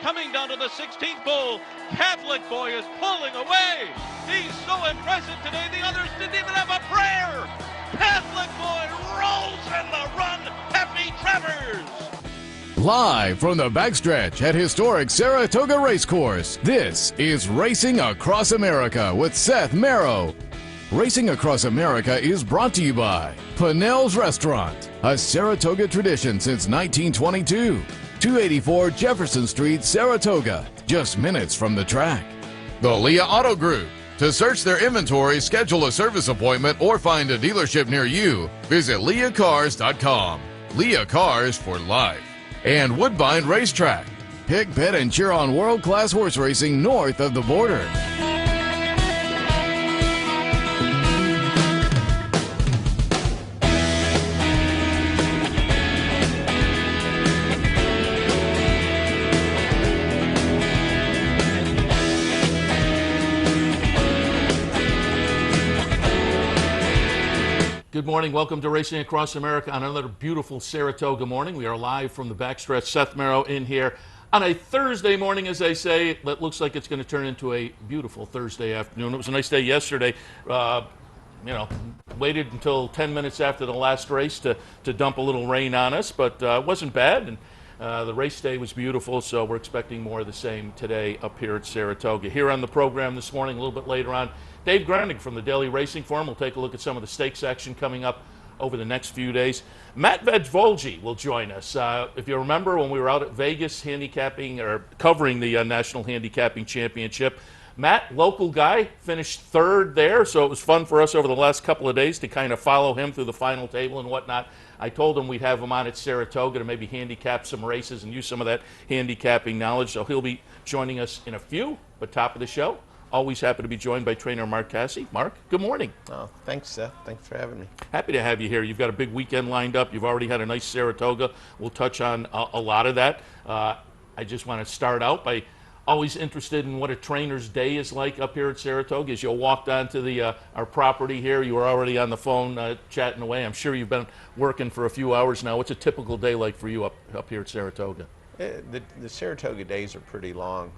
coming down to the 16th pole. Catholic boy is pulling away. He's so impressive today, the others didn't even have a prayer. Catholic boy rolls in the run, Happy Travers. Live from the backstretch at historic Saratoga Racecourse, this is Racing Across America with Seth Merrow. Racing Across America is brought to you by Pinnell's Restaurant, a Saratoga tradition since 1922. 284 Jefferson Street, Saratoga, just minutes from the track. The Leah Auto Group. To search their inventory, schedule a service appointment, or find a dealership near you, visit leahcars.com. Leah Cars for life. And Woodbine Racetrack. Pick, bet, and cheer on world-class horse racing north of the border. Good morning. Welcome to Racing Across America on another beautiful Saratoga morning. We are live from the backstretch. Seth Merrow in here on a Thursday morning, as they say. It looks like it's going to turn into a beautiful Thursday afternoon. It was a nice day yesterday. Waited until 10 minutes after the last race to dump a little rain on us, but it wasn't bad. And the race day was beautiful, so we're expecting more of the same today up here at Saratoga. Here on the program this morning, a little bit later on, Dave Grening from the Daily Racing Forum will take a look at some of the stakes action coming up over the next few days. Matt Vagvolgyi will join us. If you remember when we were out at Vegas handicapping or covering the National Handicapping Championship, Matt, local guy, finished third there, so it was fun for us over the last couple of days to kind of follow him through the final table and whatnot. I told him we'd have him on at Saratoga to maybe handicap some races and use some of that handicapping knowledge, so he'll be joining us in a few. But top of the show, always happy to be joined by trainer Mark Casse. Mark, good morning. Oh, thanks, Seth. Thanks for having me. Happy to have you here. You've got a big weekend lined up. You've already had a nice Saratoga. We'll touch on a lot of that. I just want to start out by always interested in what a trainer's day is like up here at Saratoga. As you walked onto the our property here, you were already on the phone chatting away. I'm sure you've been working for a few hours now. What's a typical day like for you up here at Saratoga? The Saratoga days are pretty long.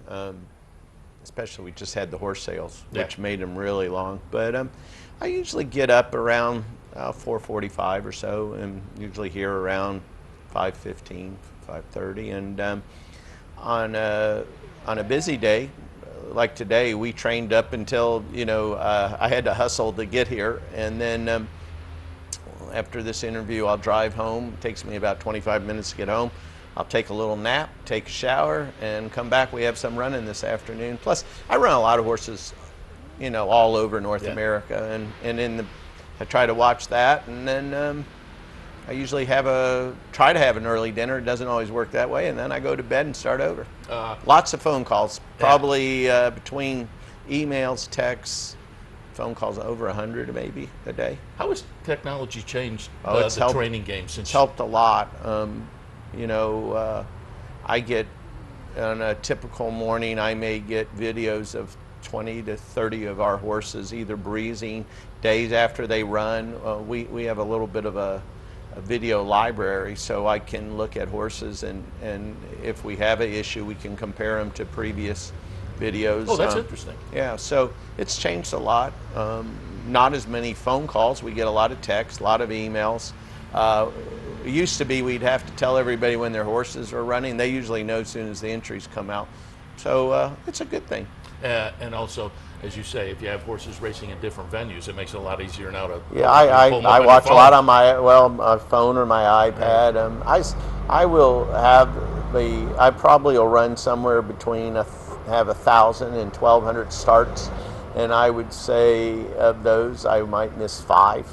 Especially we just had the horse sales, which made them really long. But I usually get up around 4:45 or so, and usually here around 5:15, 5:30. And on a busy day like today, we trained up until I had to hustle to get here, and then after this interview, I'll drive home. It takes me about 25 minutes to get home. I'll take a little nap, take a shower, and come back. We have some running this afternoon. Plus, I run a lot of horses, all over North America, and I try to watch that, and then I usually try to have an early dinner. It doesn't always work that way, and then I go to bed and start over. Lots of phone calls, probably between emails, texts, phone calls, over 100 maybe a day. How has technology changed the training game since? It's helped a lot. I get, on a typical morning, I may get videos of 20 to 30 of our horses either breezing days after they run. We have a little bit of a video library, so I can look at horses, and if we have an issue, we can compare them to previous videos. Oh, that's interesting. Yeah, so it's changed a lot. Not as many phone calls. We get a lot of texts, a lot of emails. It used to be we'd have to tell everybody when their horses are running. They usually know as soon as the entries come out. So it's a good thing. And also, as you say, if you have horses racing in different venues, it makes it a lot easier now to I watch a lot on my phone or my iPad. I probably will run somewhere between have 1,000 and 1,200 starts, and I would say of those I might miss 5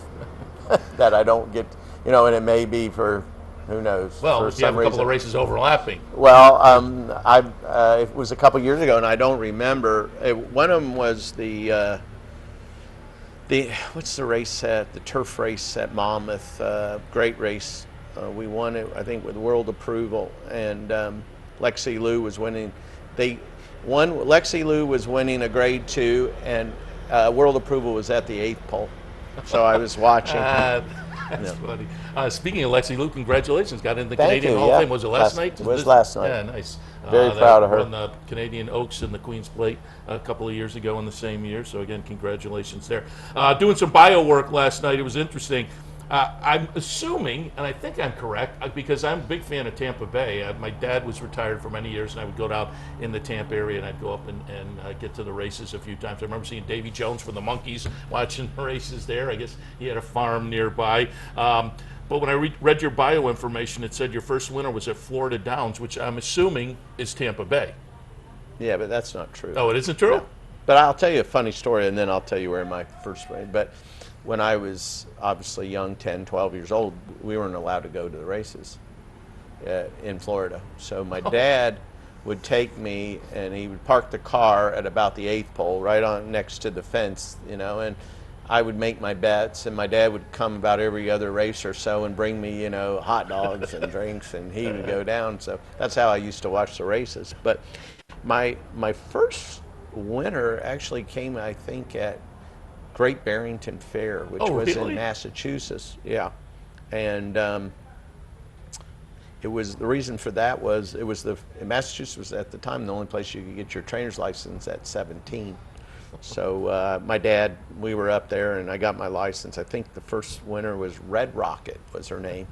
that I don't get. And it may be for, who knows, well, for if you have a couple of races overlapping. Well, it was a couple years ago, and I don't remember. One of them was the what's the race at, the turf race at Monmouth, great race. We won it, I think, with world approval, and Lexi Lou was winning. Lexi Lou was winning a grade 2, and world approval was at the 8th pole. So I was watching. That's funny. Speaking of Lexi Lou, congratulations. Got in the Canadian Hall of Fame. Was it last night? It was last night. Yeah, nice. Very proud of her. Won the Canadian Oaks and the Queen's Plate a couple of years ago in the same year. So again, congratulations there. Doing some bio work last night. It was interesting. I'm assuming, and I think I'm correct, because I'm a big fan of Tampa Bay. My dad was retired for many years, and I would go down in the Tampa area, and I'd go up and get to the races a few times. I remember seeing Davy Jones from the Monkees watching the races there. I guess he had a farm nearby. But when I read your bio information, it said your first winner was at Florida Downs, which I'm assuming is Tampa Bay. Yeah, but that's not true. Oh, it isn't true? No. But I'll tell you a funny story, and then I'll tell you where my first race. But when I was obviously young, 10, 12 years old, we weren't allowed to go to the races in Florida. So my dad would take me, and he would park the car at about the 8th pole, right on next to the fence, and I would make my bets, and my dad would come about every other race or so and bring me, hot dogs and drinks, and he would go down. So that's how I used to watch the races. But my first winner actually came, I think, at Great Barrington Fair, which was really? in Massachusetts. Yeah, and it was, the reason for that was Massachusetts was at the time the only place you could get your trainer's license at 17. So my dad, we were up there, and I got my license. I think the first winner was Red Rocket was her name,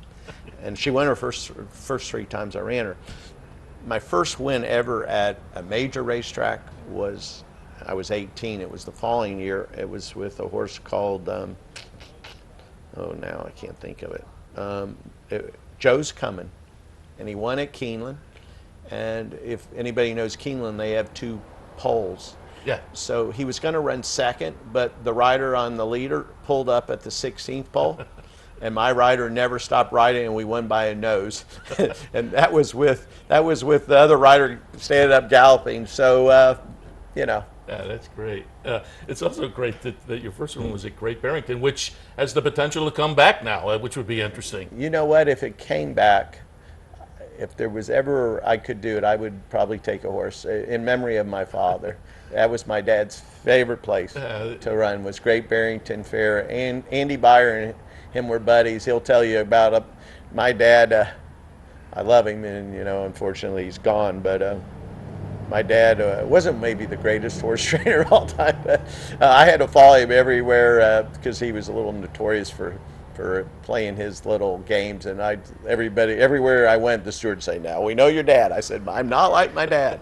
and she won her first 3 times I ran her. My first win ever at a major racetrack was, I was 18. It was the following year. It was with a horse called, now I can't think of it. Joe's Coming, and he won at Keeneland. And if anybody knows Keeneland, they have 2 poles. Yeah. So he was going to run second, but the rider on the leader pulled up at the 16th pole. And my rider never stopped riding, and we won by a nose. And that was with the other rider standing up galloping. So, Yeah, that's great. It's also great that your first one was at Great Barrington, which has the potential to come back now, which would be interesting. You know what? If it came back, if there was ever I could do it, I would probably take a horse in memory of my father. That was my dad's favorite place to run, was Great Barrington Fair. And Andy Byer and him were buddies. He'll tell you about my dad. I love him, and unfortunately he's gone. But my dad wasn't maybe the greatest horse trainer of all time. But I had to follow him everywhere because he was a little notorious for playing his little games. And everywhere I went, the steward would say, "Now we know your dad." I said, "I'm not like my dad."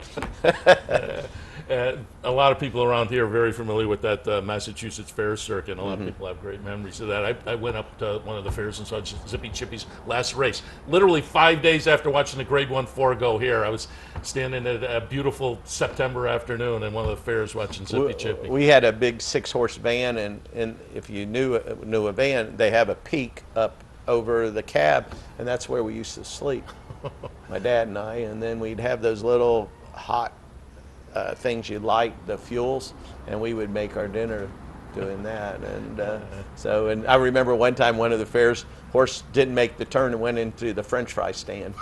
A lot of people around here are very familiar with that Massachusetts Fair circuit, and a lot of people have great memories of that. I went up to one of the fairs and saw Zippy Chippy's last race. Literally 5 days after watching the Grade 1-4 go here, I was standing at a beautiful September afternoon in one of the fairs watching Zippy Chippy. We had a big 6-horse van, and if you knew a van, they have a peak up over the cab, and that's where we used to sleep, my dad and I. And then we'd have those little hot things you light, the fuels, and we would make our dinner doing that. And and I remember one time one of the fairs, horse didn't make the turn and went into the French fry stand.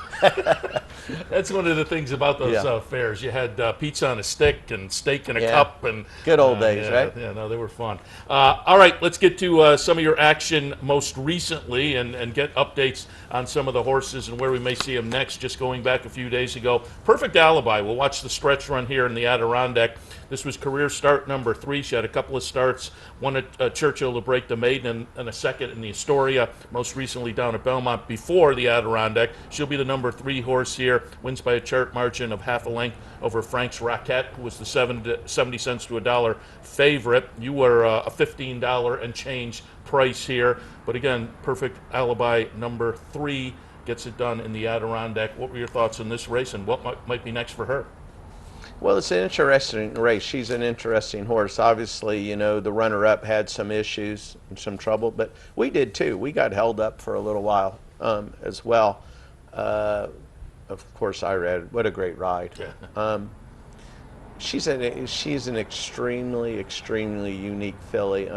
That's one of the things about those fairs. You had pizza on a stick and steak in a cup. And good old days, right? Yeah, no, they were fun. All right, let's get to some of your action most recently and get updates on some of the horses and where we may see them next. Just going back a few days ago, Perfect Alibi. We'll watch the stretch run here in the Adirondack. This was career start number 3. She had a couple of starts, one at Churchill to break the maiden and a second in the Astoria, most recently down at Belmont before the Adirondack. She'll be the number 3 horse here, wins by a chart margin of half a length over Frank's Raquette, who was the 70 cents to $1 favorite. You were a $15 and change price here, but again, Perfect Alibi number 3 gets it done in the Adirondack. What were your thoughts on this race, and what might be next for her? Well, it's an interesting race. She's an interesting horse. Obviously, the runner-up had some issues and some trouble, but we did too. We got held up for a little while as well. Of course, I read, what a great ride. Yeah. She's an extremely, extremely unique filly.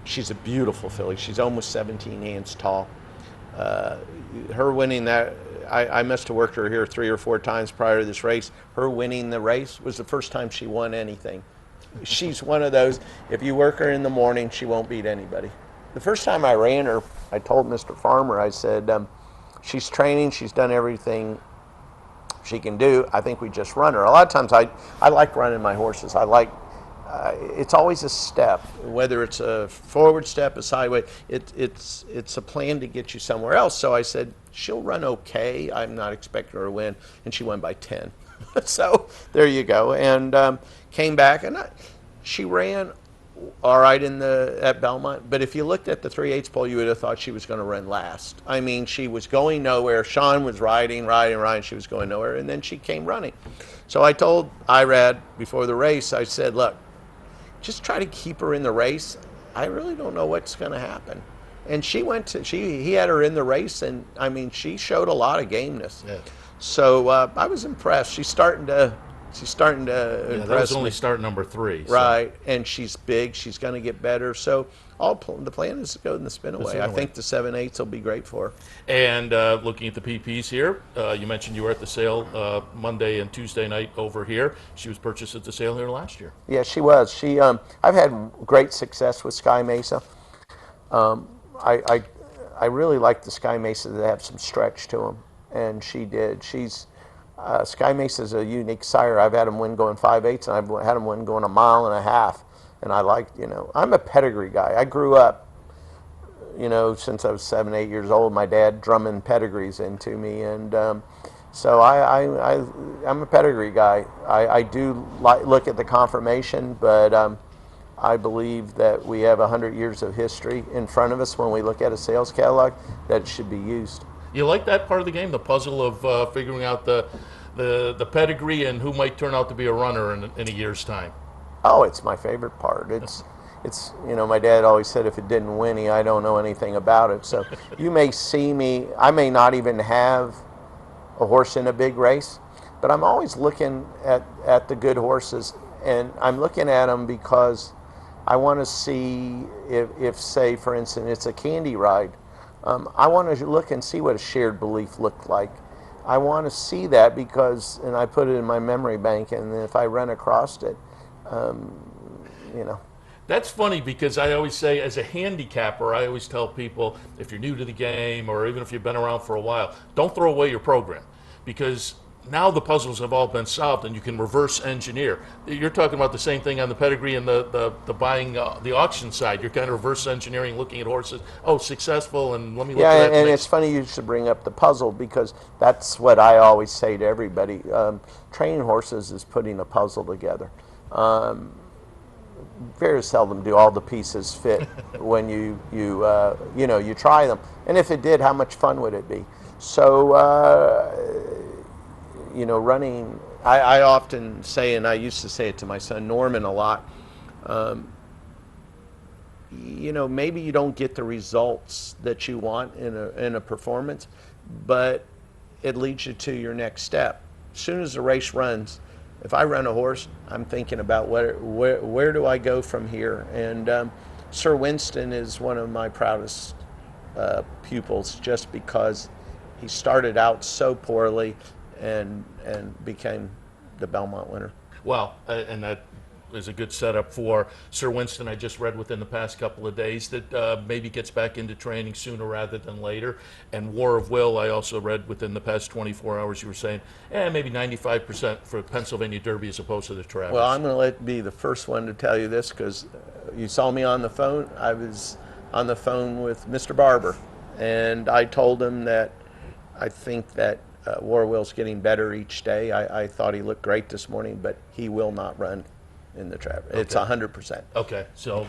She's a beautiful filly. She's almost 17 hands tall. Her winning that, I must have worked her here 3 or 4 times prior to this race. Her winning the race was the first time she won anything. She's one of those, if you work her in the morning, she won't beat anybody. The first time I ran her, I told Mr. Farmer, I said, she's training, she's done everything she can do. I think we just run her. A lot of times I like running my horses. I like, it's always a step, whether it's a forward step, a sideways. It's a plan to get you somewhere else. So I said, she'll run okay. I'm not expecting her to win. And she won by 10. So there you go. And came back, and she ran all right at Belmont, but if you looked at the 3/8 pole, you would have thought she was going to run last. I mean, she was going nowhere. Sean was riding. She was going nowhere, and then she came running. So I told Irad before the race, I said, look, just try to keep her in the race. I really don't know what's going to happen. And he had her in the race, and I mean, she showed a lot of gameness. Yeah. So I was impressed. She's starting to impress that was only me. start number 3. So. Right, and she's big. She's going to get better. So the plan is to go in the spin-away. I think the 7/8 will be great for her. And looking at the PPs here, you mentioned you were at the sale Monday and Tuesday night over here. She was purchased at the sale here last year. Yeah, she was. I've had great success with Sky Mesa. I really like the Sky Mesa that have some stretch to them, and she did. Sky Mesa is a unique sire. I've had them win going 5/8, and I've had them win going 1.5 miles. And I like, I'm a pedigree guy. I grew up, since I was 7, 8 years old. My dad drumming pedigrees into me, and so I'm a pedigree guy. I do look at the conformation, but I believe that we have 100 years of history in front of us when we look at a sales catalog that should be used. You like that part of the game, the puzzle of figuring out the pedigree and who might turn out to be a runner in a year's time? Oh, it's my favorite part. It's my dad always said, if it didn't whinny, I don't know anything about it. So you may see me, I may not even have a horse in a big race, but I'm always looking at the good horses, and I'm looking at them because I want to see if, say, for instance, it's a candy ride. I want to look and see what a shared belief looked like. I want to see that because, and I put it in my memory bank, and if I run across it, That's funny because I always say, as a handicapper, I always tell people, if you're new to the game or even if you've been around for a while, don't throw away your program, because now the puzzles have all been solved and you can reverse engineer. You're talking about the same thing on the pedigree and the buying, the auction side. You're kind of reverse engineering, looking at horses. Oh, successful, and let me look at that. Yeah, and it's funny you should bring up the puzzle, because that's what I always say to everybody. Training horses is putting a puzzle together. Very seldom do all the pieces fit when you try them. And if it did, how much fun would it be? So, running, I often say, and I used to say it to my son Norman a lot, maybe you don't get the results that you want in a performance, but it leads you to your next step. As soon as the race runs, if I run a horse, I'm thinking about where do I go from here? And Sir Winston is one of my proudest pupils, just because he started out so poorly and became the Belmont winner. Well, and that is a good setup for Sir Winston. I just read within the past couple of days that maybe gets back into training sooner rather than later. And War of Will, I also read within the past 24 hours, you were saying, maybe 95% for Pennsylvania Derby as opposed to the Travers. Well, I'm going to be the first one to tell you this, because you saw me on the phone. I was on the phone with Mr. Barber, and I told him that I think that War of Will's getting better each day. I thought he looked great this morning, but he will not run in the Travers. Okay. It's 100%. Okay, so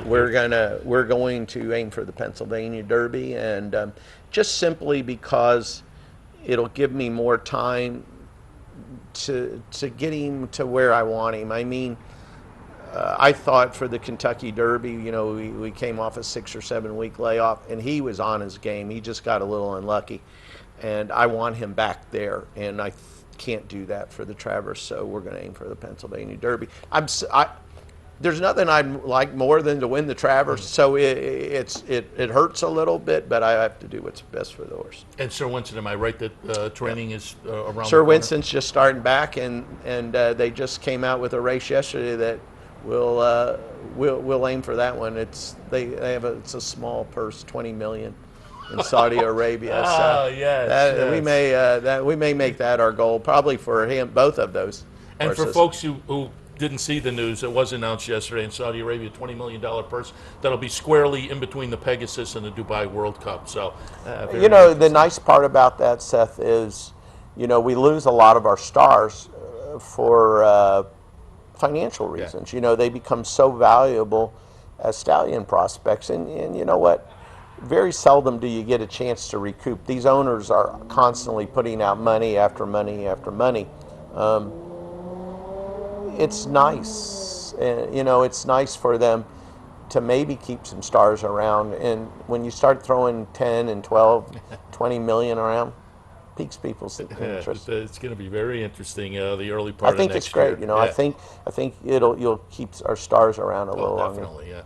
we're going to aim for the Pennsylvania Derby, and just simply because it'll give me more time to get him to where I want him. I mean, I thought for the Kentucky Derby, we came off a 6 or 7 week layoff, and he was on his game. He just got a little unlucky, and I want him back there, and I can't do that for the Travers, so we're going to aim for the Pennsylvania Derby. There's nothing I'd like more than to win the Travers, so it hurts a little bit, but I have to do what's best for the horse. And Sir Winston, am I right that training is around? Sir Winston's just starting back, and they just came out with a race yesterday that we'll aim for that one. It's a small purse, $20 million. in Saudi Arabia. Oh, yes. We may make that our goal, probably for him, both of those And horses. for folks who didn't see the news, it was announced yesterday in Saudi Arabia, $20 million purse that'll be squarely in between the Pegasus and the Dubai World Cup. So, very the interesting. nice part about that, Seth, is, we lose a lot of our stars for financial reasons. They become so valuable as stallion prospects, and you know what? Very seldom do you get a chance to recoup. These owners are constantly putting out money after money after money. It's nice, it's nice for them to maybe keep some stars around. And when you start throwing 10 and 12, 20 million around, piques people's interest. It's going to be very interesting. The early part. I think of next it's great. year. I think you'll keep our stars around a little longer. Definitely, yeah.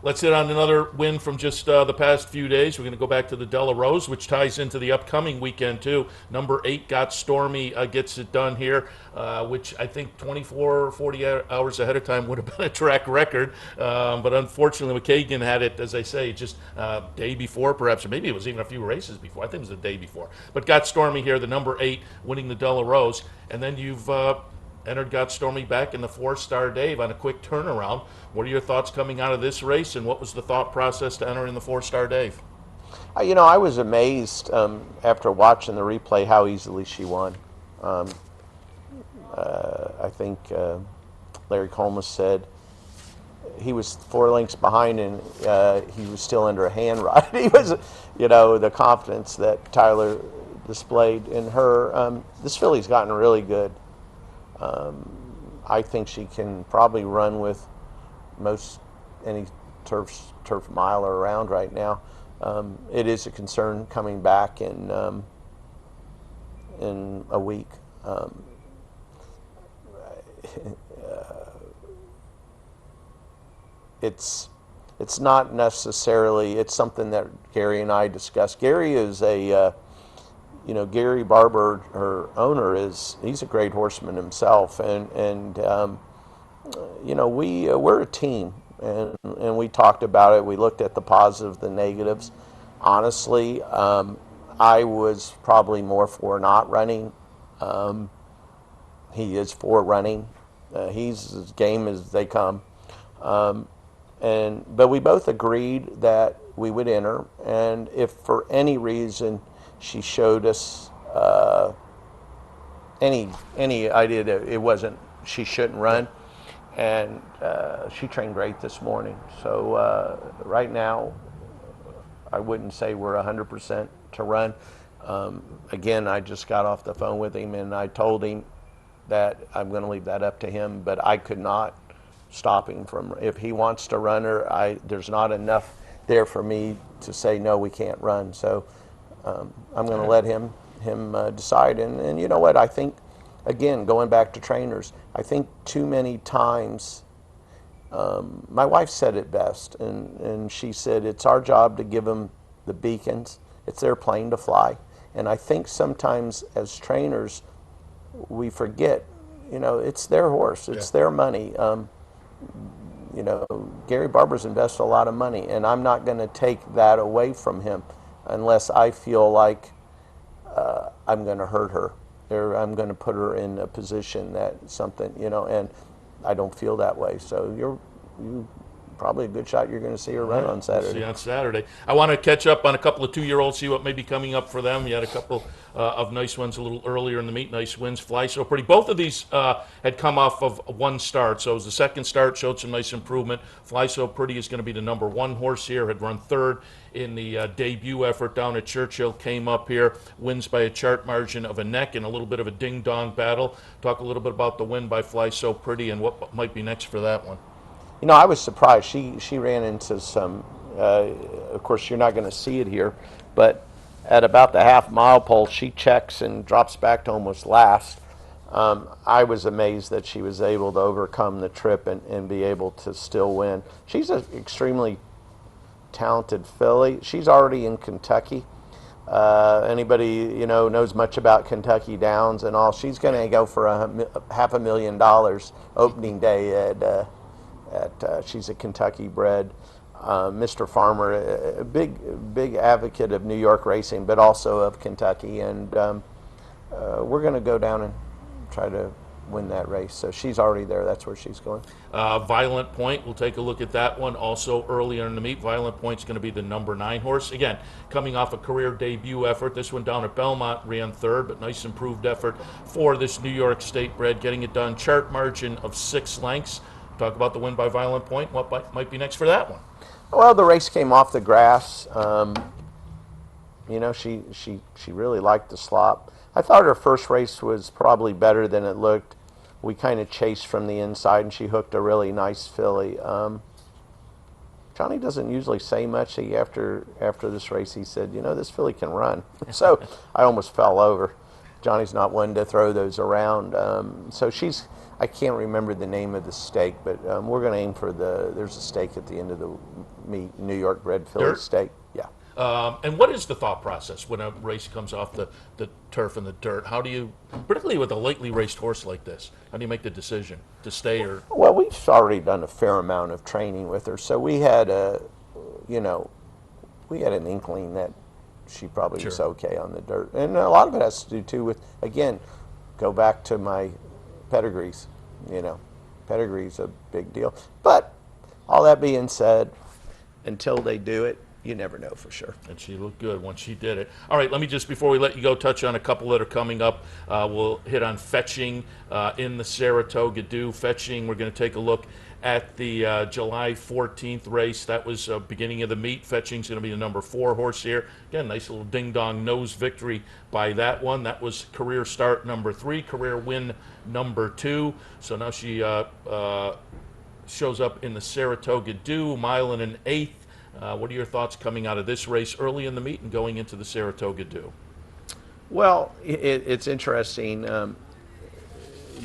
Let's hit on another win from just the past few days. We're going to go back to the Della Rose, which ties into the upcoming weekend too. Number 8 Got Stormy gets it done here, which I think 24 or 40 hours ahead of time would have been a track record. But unfortunately, McKagan had it, as I say, just day before perhaps, or maybe it was even a few races before. I think it was the day before. But Got Stormy here, the number 8, winning the Della Rose. And then you've entered Got Stormy back in the 4-Star Dave on a quick turnaround. What are your thoughts coming out of this race, and what was the thought process to enter in the 4-Star Dave? I was amazed after watching the replay how easily she won. I think Larry Colmus said he was 4 lengths behind, and he was still under a hand ride. He was, the confidence that Tyler displayed in her. This filly's gotten really good. I think she can probably run with most any turf miler around right now. It is a concern coming back in a week. It's not necessarily. It's something that Gary and I discussed. Gary is Gary Barber, her owner, he's a great horseman himself, and we're a team, and we talked about it. We looked at the positives, the negatives. Honestly, I was probably more for not running. He is for running. He's as game as they come, but we both agreed that we would enter, and if for any reason she showed us any idea that she shouldn't run, and she trained great this morning. So right now, I wouldn't say we're 100% to run. Again, I just got off the phone with him, and I told him that I'm going to leave that up to him, but I could not stop him from, if he wants to run her, there's not enough there for me to say, no, we can't run. So I'm going to let him decide. And you know what? I think, again, going back to trainers, I think too many times, my wife said it best, and she said, it's our job to give them the beacons. It's their plane to fly. And I think sometimes as trainers, we forget, it's their horse. It's their money. Gary Barber's invested a lot of money, and I'm not going to take that away from him unless I feel like I'm going to hurt her, or I'm going to put her in a position that something, and I don't feel that way. So you probably a good shot you're going to see her run on Saturday. We'll see on Saturday. I want to catch up on a couple of 2-year-olds, see what may be coming up for them. You had a couple of nice ones a little earlier in the meet, nice wins. Fly So Pretty. Both of these had come off of one start, so it was the second start, showed some nice improvement. Fly So Pretty is going to be the number 1 horse here, had run 3rd in the debut effort down at Churchill, came up here, wins by a chart margin of a neck in a little bit of a ding-dong battle. Talk a little bit about the win by Fly So Pretty and what might be next for that one. I was surprised. She ran into some, of course, you're not going to see it here, but at about the half-mile pole, she checks and drops back to almost last. I was amazed that she was able to overcome the trip and be able to still win. She's an extremely talented filly. She's already in Kentucky. Anybody knows much about Kentucky Downs and all, she's going to go for $500,000 opening day at she's a Kentucky bred. Mr. Farmer, a big advocate of New York racing, but also of Kentucky, and we're going to go down and try to win that race. So she's already there. That's where she's going. Violent Point, we'll take a look at that one. Also earlier in the meet, Violent Point's going to be the number 9 horse. Again, coming off a career debut effort. This one down at Belmont ran 3rd, but nice improved effort for this New York State bred, getting it done. Chart margin of 6 lengths. Talk about the win by Violent Point. What might be next for that one? Well, the race came off the grass. You know, she really liked the slop. I thought her first race was probably better than it looked. We kind of chased from the inside, and she hooked a really nice filly. Johnny doesn't usually say much. After this race, he said, you know, this filly can run. So I almost fell over. Johnny's not one to throw those around. So I can't remember the name of the stake, but we're going to aim for there's a stake at the end of the meet, New York bred filly stake. Yeah. And what is the thought process when a race comes off the turf and the dirt? How do you, particularly with a lightly raced horse like this, how do you make the decision to stay or? Well, we've already done a fair amount of training with her, so we had an inkling that she probably was okay on the dirt. And a lot of it has to do, too, with, again, go back to my pedigrees. You know, pedigree's a big deal. But all that being said, until they do it, you never know for sure. And she looked good once she did it. All right, let me just, before we let you go, touch on a couple that are coming up. We'll hit on Fetching in the Saratoga Dew. Fetching, we're going to take a look at the July 14th race. That was beginning of the meet. Fetching's going to be the number 4 horse here. Again, nice little ding-dong nose victory by that one. That was career start number 3, career win number 2. So now she shows up in the Saratoga Dew, mile and an eighth. What are your thoughts coming out of this race early in the meet and going into the Saratoga Dew? Well, it's interesting.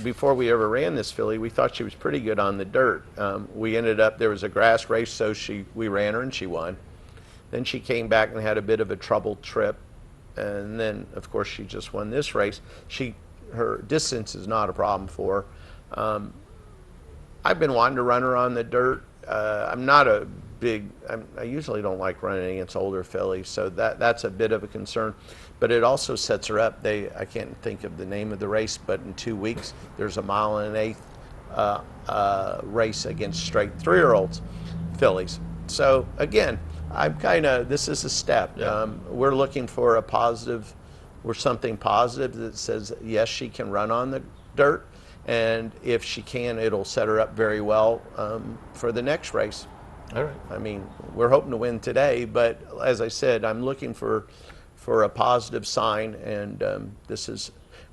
Before we ever ran this filly, we thought she was pretty good on the dirt. We ended up, there was a grass race, so we ran her and she won. Then she came back and had a bit of a troubled trip. And then, of course, she just won this race. Her distance is not a problem for her. I've been wanting to run her on the dirt. I'm not a I usually don't like running against older fillies, so that's a bit of a concern. But it also sets her up. I can't think of the name of the race, but in 2 weeks there's a mile and an eighth race against straight 3-year-olds fillies. So again, this is a step. Yeah. We're looking for a positive, or something positive that says yes, she can run on the dirt, and if she can, it'll set her up very well for the next race. All right. I mean, we're hoping to win today, but as I said, I'm looking for a positive sign, and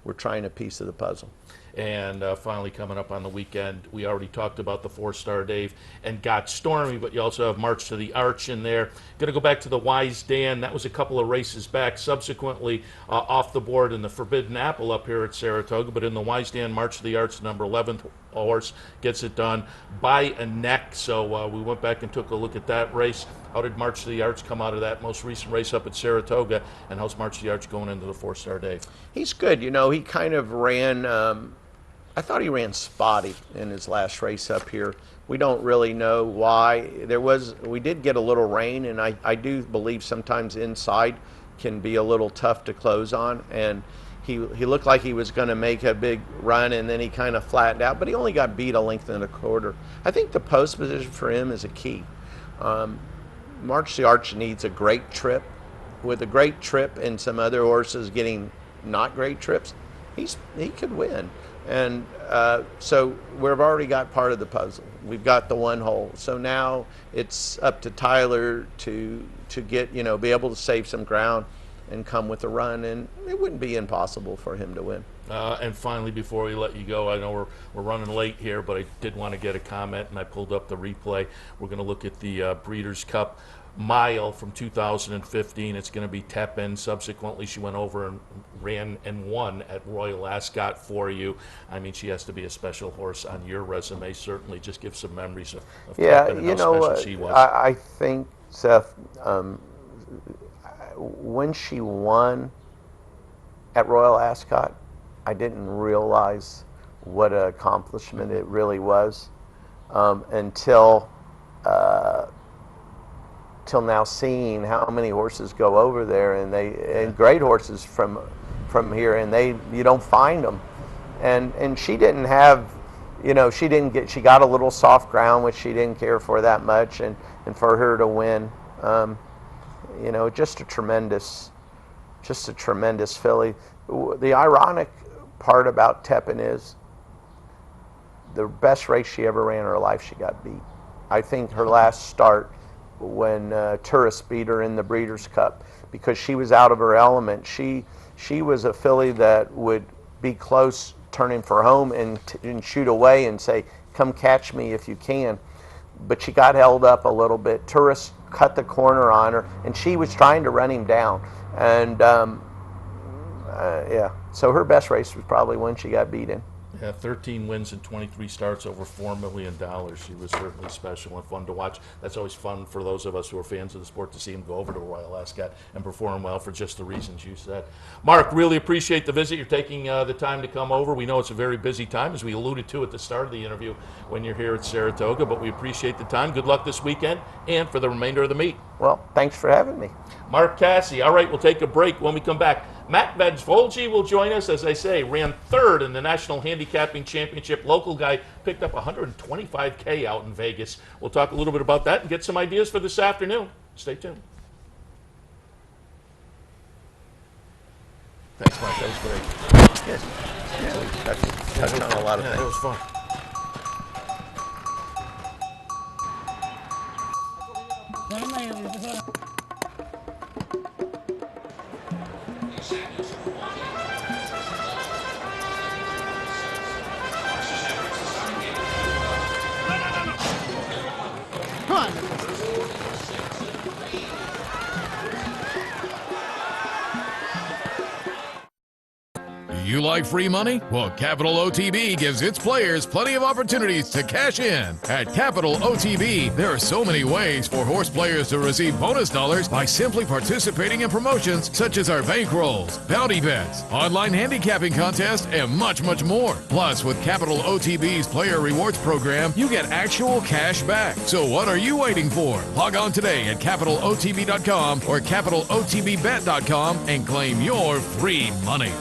we're trying a piece of the puzzle. And finally, coming up on the weekend, we already talked about the 4-Star Dave and Got Stormy, but you also have March to the Arch in there. Going to go back to the Wise Dan. That was a couple of races back, subsequently off the board in the Forbidden Apple up here at Saratoga. But in the Wise Dan, March to the Arch, the number 11th horse gets it done by a neck. So we went back and took a look at that race. How did March to the Arch come out of that most recent race up at Saratoga? And how's March to the Arch going into the 4-Star Dave? He's good. You know, he kind of ran... I thought he ran spotty in his last race up here. We don't really know why. We did get a little rain, and I do believe sometimes inside can be a little tough to close on. And he looked like he was going to make a big run, and then he kind of flattened out. But he only got beat a length and a quarter. I think the post position for him is a key. March the Arch needs a great trip. With a great trip and some other horses getting not great trips, he could win. And so we've already got part of the puzzle. We've got the 1 hole. So now it's up to Tyler to get, be able to save some ground and come with a run. And it wouldn't be impossible for him to win. And finally, before we let you go, I know we're running late here, but I did want to get a comment, and I pulled up the replay. We're going to look at the Breeders' Cup Mile from 2015. It's going to be Tepin. Subsequently, she went over and ran and won at Royal Ascot for you. I mean, she has to be a special horse on your resume. Certainly, just give some memories of Tepin and how special she was. I think, Seth, when she won at Royal Ascot, I didn't realize what an accomplishment it really was until till now seeing how many horses go over there, and great horses from here, and you don't find them. And she didn't have, she got a little soft ground, which she didn't care for that much, and for her to win, just a tremendous filly. The ironic part about Tepin is the best race she ever ran in her life, she got beat. I think her last start, when Tourist beat her in the Breeders' Cup, because she was out of her element. She was a filly that would be close, turning for home and shoot away and say, "Come catch me if you can." But she got held up a little bit. Tourist cut the corner on her, and she was trying to run him down. And so her best race was probably when she got beat in. Yeah, 13 wins and 23 starts, over $4 million. She was certainly special and fun to watch. That's always fun for those of us who are fans of the sport to see him go over to Royal Ascot and perform well for just the reasons you said. Mark, really appreciate the visit. You're taking the time to come over. We know it's a very busy time, as we alluded to at the start of the interview when you're here at Saratoga, but we appreciate the time. Good luck this weekend and for the remainder of the meet. Well, thanks for having me. Mark Casse. All right, we'll take a break. When we come back, Matt Vagvolgyi will join us. As I say, ran third in the National Handicapping Championship. Local guy, picked up $125K out in Vegas. We'll talk a little bit about that and get some ideas for this afternoon. Stay tuned. Thanks, Mark. That was great. Yes. Yeah, touched on a lot of things. It was fun. You like free money? Well, Capital OTB gives its players plenty of opportunities to cash in. At Capital OTB, there are so many ways for horse players to receive bonus dollars by simply participating in promotions such as our bankrolls, bounty bets, online handicapping contests, and much, much more. Plus, with Capital OTB's Player Rewards program, you get actual cash back. So what are you waiting for? Log on today at CapitalOTB.com or CapitalOTBBet.com and claim your free money.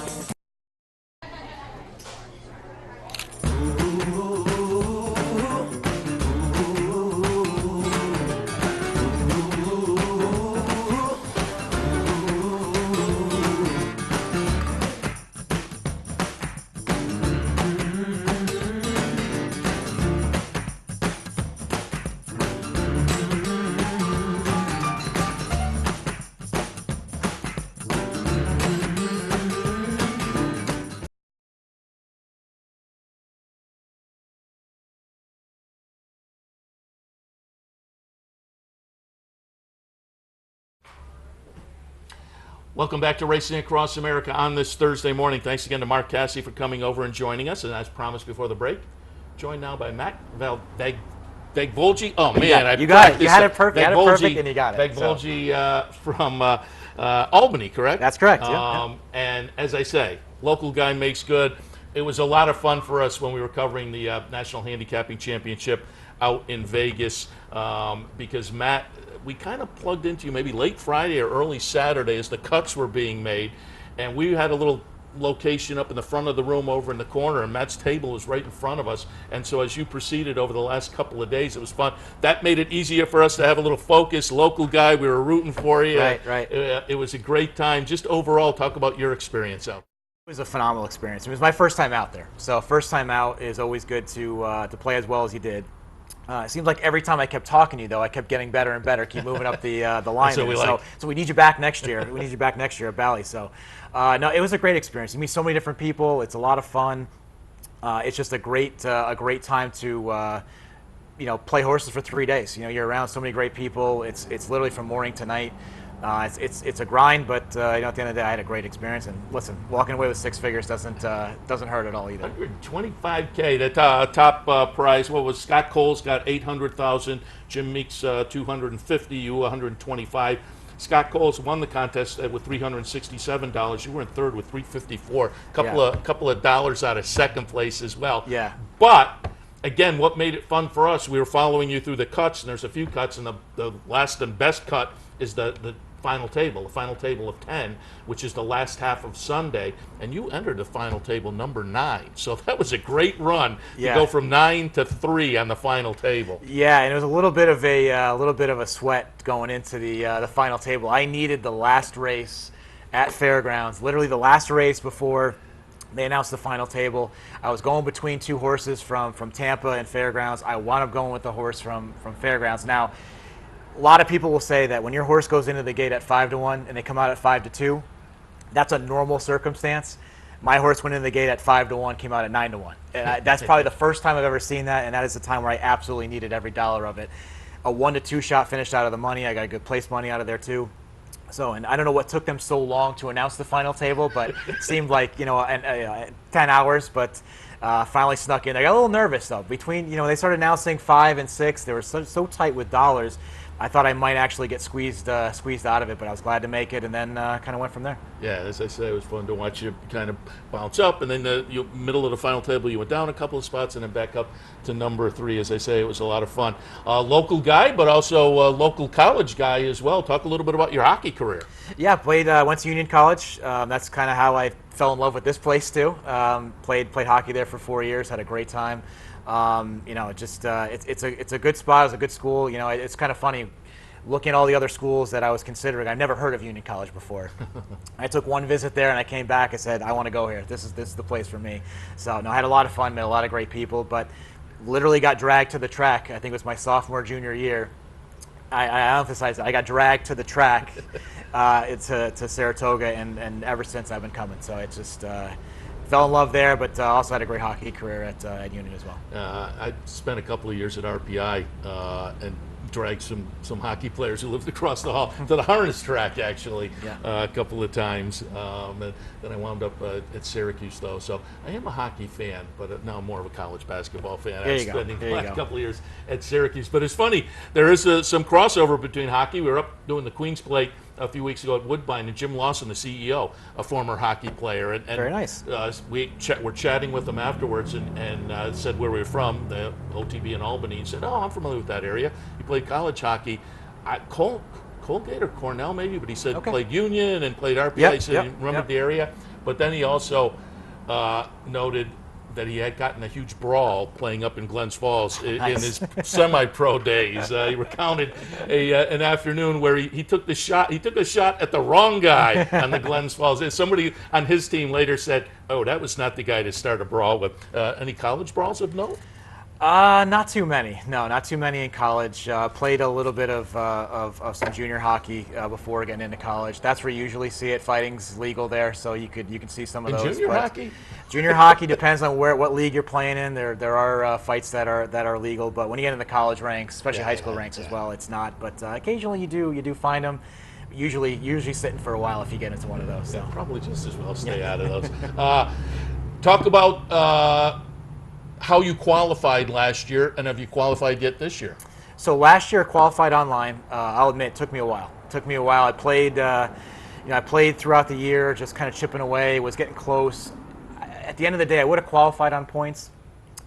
Welcome back to Racing Across America on this Thursday morning. Thanks again to Mark Casse for coming over and joining us. And as promised before the break, joined now by Matt Vagvolgyi. Oh, man. You got it. You had it perfect. You had it perfect, and you got it. Vagvolgyi from Albany, correct? That's correct. Yeah. And as I say, local guy makes good. It was a lot of fun for us when we were covering the National Handicapping Championship out in Vegas because Matt, we kind of plugged into you maybe late Friday or early Saturday as the cuts were being made, and we had a little location up in the front of the room over in the corner, and Matt's table was right in front of us. And so as you proceeded over the last couple of days, it was fun. That made it easier for us to have a little focus. Local guy, we were rooting for you. Right. It was a great time. Just overall, talk about your experience out. It was a phenomenal experience. It was my first time out there, so first time out is always good to play as well as you did. It seems like every time I kept talking to you, though, I kept getting better and better, keep moving up the line. So we need you back next year. We need you back next year at Bally. So, no, it was a great experience. You meet so many different people. It's a lot of fun. It's just a great time to play horses for 3 days. You're around so many great people. It's literally from morning to night. It's a grind, but at the end of the day, I had a great experience. And listen, walking away with six figures doesn't hurt at all either. $125K, the top prize. What was Scott Cole's got $800,000, Jim Meeks $250,000, you $125,000. Scott Cole's won the contest with $367. You were in third with $354,000. Couple of dollars out of second place as well. Yeah. But again, what made it fun for us, we were following you through the cuts, and there's a few cuts, and the last and best cut is the final table of 10, which is the last half of Sunday, and you entered the final table number 9. So that was a great run to go from 9 to 3 on the final table. Yeah, and it was a little bit of a sweat going into the final table. I needed the last race at Fairgrounds, literally the last race before they announced the final table. I was going between 2 horses from Tampa and Fairgrounds. I wound up going with the horse from Fairgrounds. Now, a lot of people will say that when your horse goes into the gate at 5-1 and they come out at 5-2, that's a normal circumstance. My horse went into the gate at 5-1, came out at 9-1. And that's probably the first time I've ever seen that, and that is the time where I absolutely needed every dollar of it. A 1-2 shot finished out of the money. I got a good place money out of there too. So, and I don't know what took them so long to announce the final table, but it seemed like 10 hours. But finally snuck in. I got a little nervous though. Between they started announcing 5 and 6, they were so tight with dollars. I thought I might actually get squeezed out of it, but I was glad to make it, and then kind of went from there. Yeah, as I say, it was fun to watch you kind of bounce up, and then the middle of the final table, you went down a couple of spots, and then back up to number 3. As I say, it was a lot of fun. Local guy, but also a local college guy as well. Talk a little bit about your hockey career. Yeah, went to Union College. That's kind of how I fell in love with this place too. Played hockey there for 4 years. Had a great time. It's a good spot. It was a good school. It's kind of funny looking at all the other schools that I was considering. I've never heard of Union College before. I took one visit there and I came back. I said, I want to go here. This is the place for me. So no, I had a lot of fun, met a lot of great people, but literally got dragged to the track. I think it was my sophomore, junior year. I emphasize that. I got dragged to the track to Saratoga, and ever since I've been coming. So it just fell in love there, but also had a great hockey career at Union as well. I spent a couple of years at RPI and dragged some hockey players who lived across the hall to the harness track, actually, a couple of times. And then I wound up at Syracuse, though. So I am a hockey fan, but now I'm more of a college basketball fan. I'm spending the last couple of years at Syracuse. But it's funny, there is some crossover between hockey. We were up doing the Queen's Plate a few weeks ago at Woodbine, and Jim Lawson, the CEO, a former hockey player. And very nice. We were chatting with him afterwards and said where we were from, the OTB in Albany. He said, oh, I'm familiar with that area. He played college hockey. Colgate or Cornell maybe, but he said played Union and played RPI. He said he remembered the area. But then he also noted that he had gotten a huge brawl playing up in Glens Falls in his semi-pro days. He recounted an afternoon where he took a shot at the wrong guy on the Glens Falls. And somebody on his team later said, "Oh, that was not the guy to start a brawl with." Any college brawls of note? Not too many. No, not too many in college. Played a little bit of some junior hockey before getting into college. That's where you usually see it. Fighting's legal there, so you can see some of those. Junior hockey? Junior hockey depends on what league you're playing in. There are fights that are legal, but when you get into the college ranks, especially high school ranks as well, it's not. But occasionally you do find them. Usually sitting for a while if you get into one of those. So. Yeah, probably just as well stay out of those. Talk about how you qualified last year, and have you qualified yet this year? So last year I qualified online. I'll admit it took me a while. I played, I played throughout the year, just kind of chipping away. Was getting close. At the end of the day, I would have qualified on points.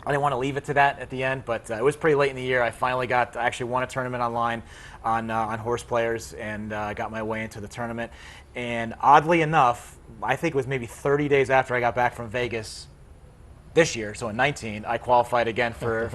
I didn't want to leave it to that at the end, but it was pretty late in the year. I finally actually won a tournament online on horse players, and got my way into the tournament. And oddly enough, I think it was maybe 30 days after I got back from Vegas this year, so in 19, I qualified again for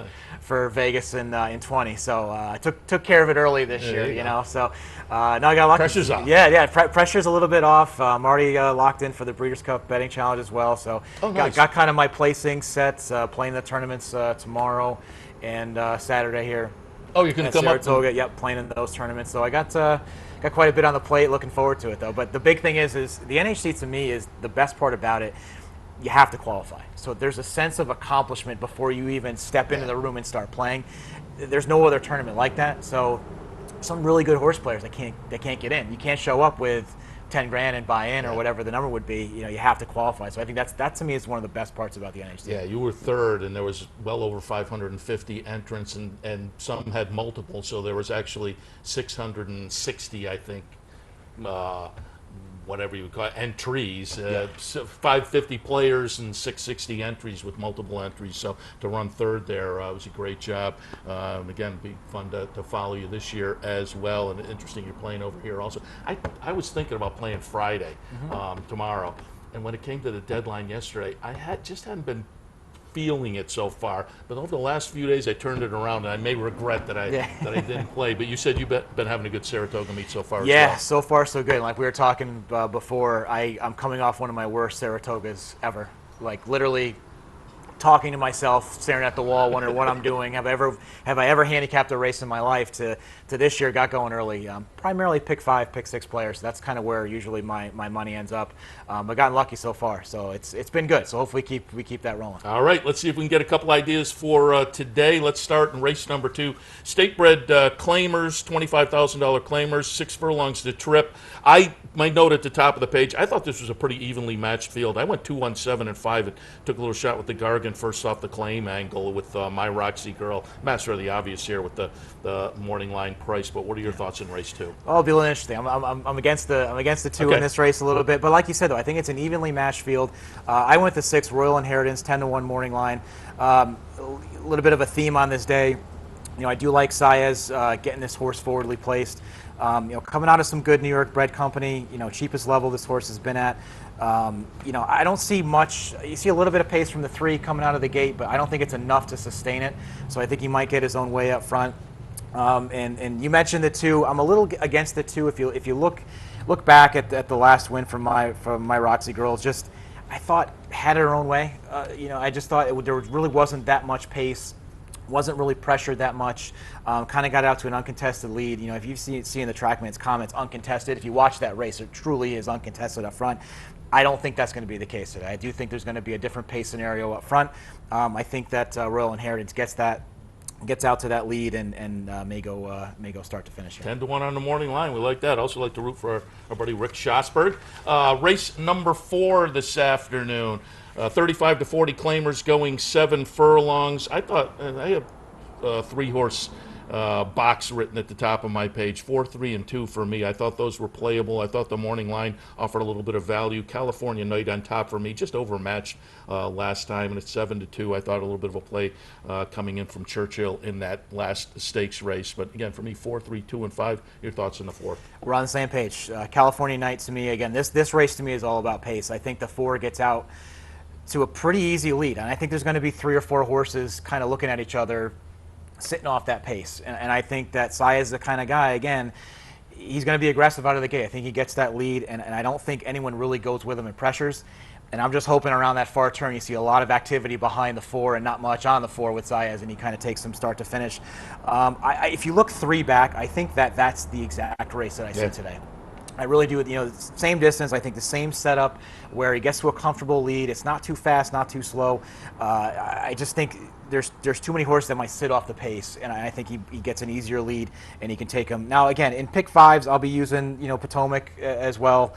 Vegas in 20. So I took care of it early this year, you know. So now I got lucky. Pressure's off. Yeah. Pressure's a little bit off. I'm already locked in for the Breeders' Cup betting challenge as well. So nice. got kind of my placing set. Playing the tournaments tomorrow and Saturday here. Oh, you're going to come Saratoga, up? Yep, playing in those tournaments. So I got quite a bit on the plate. Looking forward to it though. But the big thing is the NHC to me is the best part about it. You have to qualify. So there's a sense of accomplishment before you even step into the room and start playing. There's no other tournament like that. So some really good horse players that can't get in. You can't show up with 10 grand and buy in or whatever the number would be. You have to qualify. So I think that to me is one of the best parts about the NHC. Yeah, you were third, and there was well over 550 entrants, and some had multiple. So there was actually 660, I think, whatever you would call it, entries, 550 players and 660 entries with multiple entries. So to run third there was a great job. And again, it'd be fun to follow you this year as well. And interesting, you're playing over here also. I was thinking about playing Friday, tomorrow. And when it came to the deadline yesterday, I hadn't been feeling it so far, but over the last few days I turned it around, and I may regret that I didn't play. But you said you've been having a good Saratoga meet so far. Yeah, as well. So far so good. Like we were talking before, I'm coming off one of my worst Saratogas ever. Like literally talking to myself, staring at the wall, wondering what I'm doing. Have I ever handicapped a race in my life? To this year, got going early. Primarily pick 5, pick 6 players. That's kind of where usually my money ends up. But gotten lucky so far, so it's been good. So hopefully we keep that rolling. All right, let's see if we can get a couple ideas for today. Let's start in race number 2. State-bred claimers, $25,000 claimers, 6 furlongs to trip. My note at the top of the page, I thought this was a pretty evenly matched field. I went 2-1-7 and 5 and took a little shot with the Gargan first off the claim angle with My Roxy Girl. Master of the obvious here with the morning line price. But what are your thoughts in race 2? Oh, it'll be a little interesting. I'm against the 2 in this race a little bit, but like you said though, I think it's an evenly matched field. I went the 6 Royal Inheritance 10-1 morning line. A little bit of a theme on this day. I do like Saez getting this horse forwardly placed. Coming out of some good New York bred company. Cheapest level this horse has been at. I don't see much. You see a little bit of pace from the 3 coming out of the gate, but I don't think it's enough to sustain it. So I think he might get his own way up front. And you mentioned the 2. I'm a little against the 2. If you look back at the last win from my Roxy Girl, just I thought had her own way. I just thought there really wasn't that much pace. Wasn't really pressured that much. Kind of got out to an uncontested lead. If you see in the TrackMan's comments, uncontested. If you watch that race, it truly is uncontested up front. I don't think that's going to be the case today. I do think there's going to be a different pace scenario up front. I think that Royal Inheritance gets out to that lead and may go start to finish here. 10-1 on the morning line. We like that. Also like to root for our buddy Rick Schosberg. Race number 4 this afternoon. 35 to 40 claimers going 7 furlongs. I thought I have 3-horse box written at the top of my page. 4, 3, and 2 for me. I thought those were playable. I thought the morning line offered a little bit of value. California Night on top for me, just overmatched last time, and it's 7 to 2. I thought a little bit of a play coming in from Churchill in that last stakes race. But again, for me, 4, 3, 2, and 5. Your thoughts on the 4? We're on the same page. California Night to me, again, this race to me is all about pace. I think the 4 gets out to a pretty easy lead, and I think there's going to be 3 or 4 horses kind of looking at each other, sitting off that pace. And I think that Saez is the kind of guy, again, he's going to be aggressive out of the gate. I think he gets that lead, and I don't think anyone really goes with him in pressures. And I'm just hoping around that far turn you see a lot of activity behind the 4 and not much on the 4 with Saez, and he kind of takes them start to finish. If you look 3 back, I think that's the exact race that I see today. I really do. Same distance. I think the same setup where he gets to a comfortable lead. It's not too fast, not too slow. I just think there's too many horses that might sit off the pace, and I think he gets an easier lead and he can take them. Now again, in pick 5s, I'll be using Potomac as well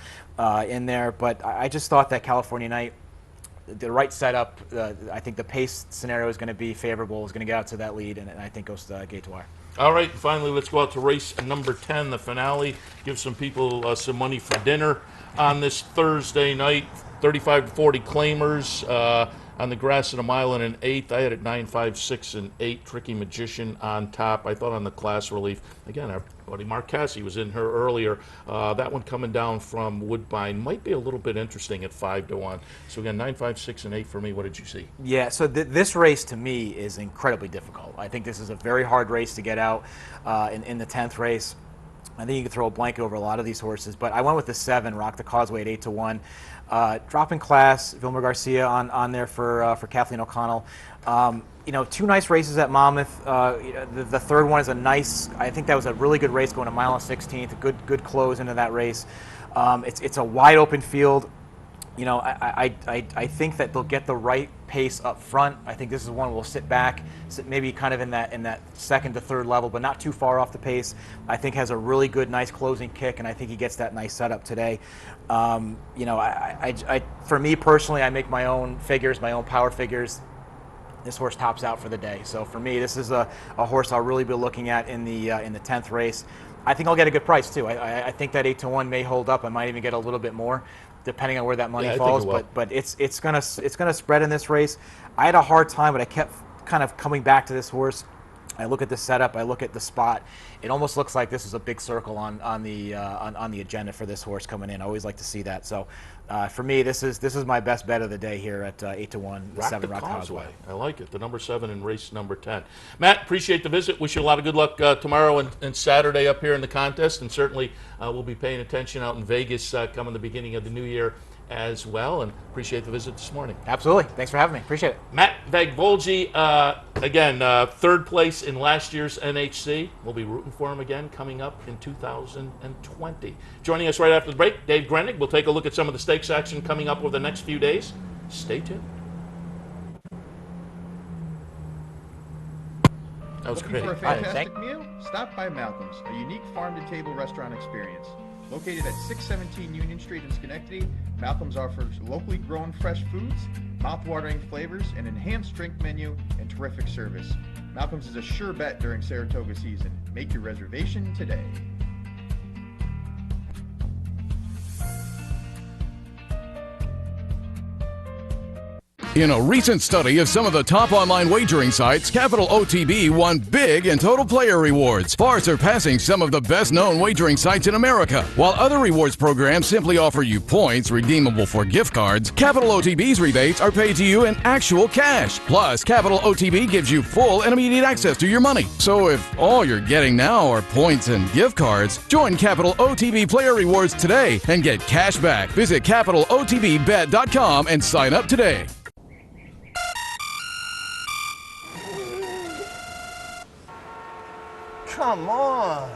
in there. But I just thought that California Night, the right setup, I think the pace scenario is going to be favorable. Is going to get out to that lead, and I think goes gate to wire. All right, finally, let's go out to race number 10, the finale. Give some people some money for dinner on this Thursday night. 35 to 40 claimers on the grass at 1 mile and 1/8. I had it 9, 5, 6, and 8. Tricky Magician on top. I thought on the class relief, again, our buddy Mark Casse was in her earlier. That one coming down from Woodbine might be a little bit interesting at 5 to 1. So again, 9, 5, 6, and 8 for me. What did you see? Yeah, so this race to me is incredibly difficult. I think this is a very hard race to get out in the 10th race. I think you can throw a blanket over a lot of these horses, but I went with the 7, Rock the Causeway at 8 to 1. Dropping class, Vilma Garcia on there for Kathleen O'Connell. 2 nice races at Monmouth. The third one is a nice. I think that was a really good race, going 1 mile and 16th. A good close into that race. It's a wide open field. I think that they'll get the right pace up front. I think this is one we'll sit back, maybe kind of in that second to third level, but not too far off the pace. I think has a really good, nice closing kick, and I think he gets that nice setup today. For me personally, I make my own figures, my own power figures. this horse tops out for the day. So for me, this is a horse I'll really be looking at in the 10th race. I think I'll get a good price too. I think that 8-1 may hold up. I might even get a little bit more, depending on where that money falls. But it's gonna spread in this race. I had a hard time, but I kept kind of coming back to this horse. I look at the setup. I look at the spot. It almost looks like this is a big circle on the agenda for this horse coming in. I always like to see that. So for me, this is my best bet of the day here at 8-1. The 7 Rock Causeway. I like it. The number 7 in race number 10. Matt, appreciate the visit. Wish you a lot of good luck tomorrow and Saturday up here in the contest, and certainly we'll be paying attention out in Vegas coming the beginning of the new year as well, and appreciate the visit this morning. Absolutely. Thanks for having me. Appreciate it. Matt Vagvolgyi, again, 3rd place in last year's NHC. We'll be rooting for him again coming up in 2020. Joining us right after the break, Dave Grening. We'll take a look at some of the stakes action coming up over the next few days. Stay tuned. That was great. For a fantastic meal? Stop by Malcolm's, a unique farm-to-table restaurant experience. Located at 617 Union Street in Schenectady, Malcolm's offers locally grown fresh foods, mouth-watering flavors, an enhanced drink menu, and terrific service. Malcolm's is a sure bet during Saratoga season. Make your reservation today. In a recent study of some of the top online wagering sites, Capital OTB won big in total player rewards, far surpassing some of the best-known wagering sites in America. While other rewards programs simply offer you points redeemable for gift cards, Capital OTB's rebates are paid to you in actual cash. Plus, Capital OTB gives you full and immediate access to your money. So if all you're getting now are points and gift cards, join Capital OTB Player Rewards today and get cash back. Visit CapitalOTBBet.com and sign up today. Come on.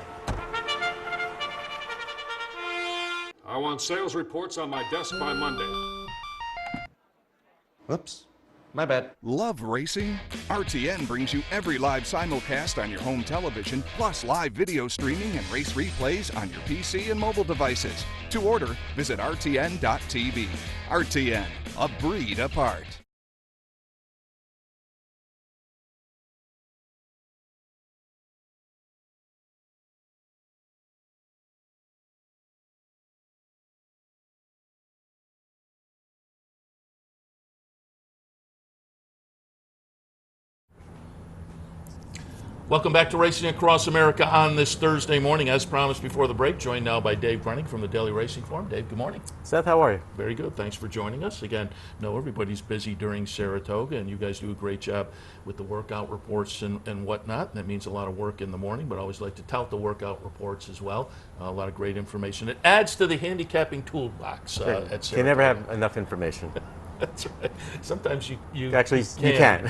I want sales reports on my desk by Monday. Whoops. My bad. Love racing? RTN brings you every live simulcast on your home television, plus live video streaming and race replays on your PC and mobile devices. To order, visit rtn.tv. RTN, a breed apart. Welcome back to Racing Across America on this Thursday morning. As promised before the break, joined now by Dave Grening from the Daily Racing Form. Dave, good morning. Seth, how are you? Very good. Thanks for joining us. Again, know everybody's busy during Saratoga, and you guys do a great job with the workout reports and whatnot. And that means a lot of work in the morning, but I always like to tout the workout reports as well. A lot of great information. It adds to the handicapping toolbox at Saratoga. You never have enough information. That's right. Sometimes you actually you can.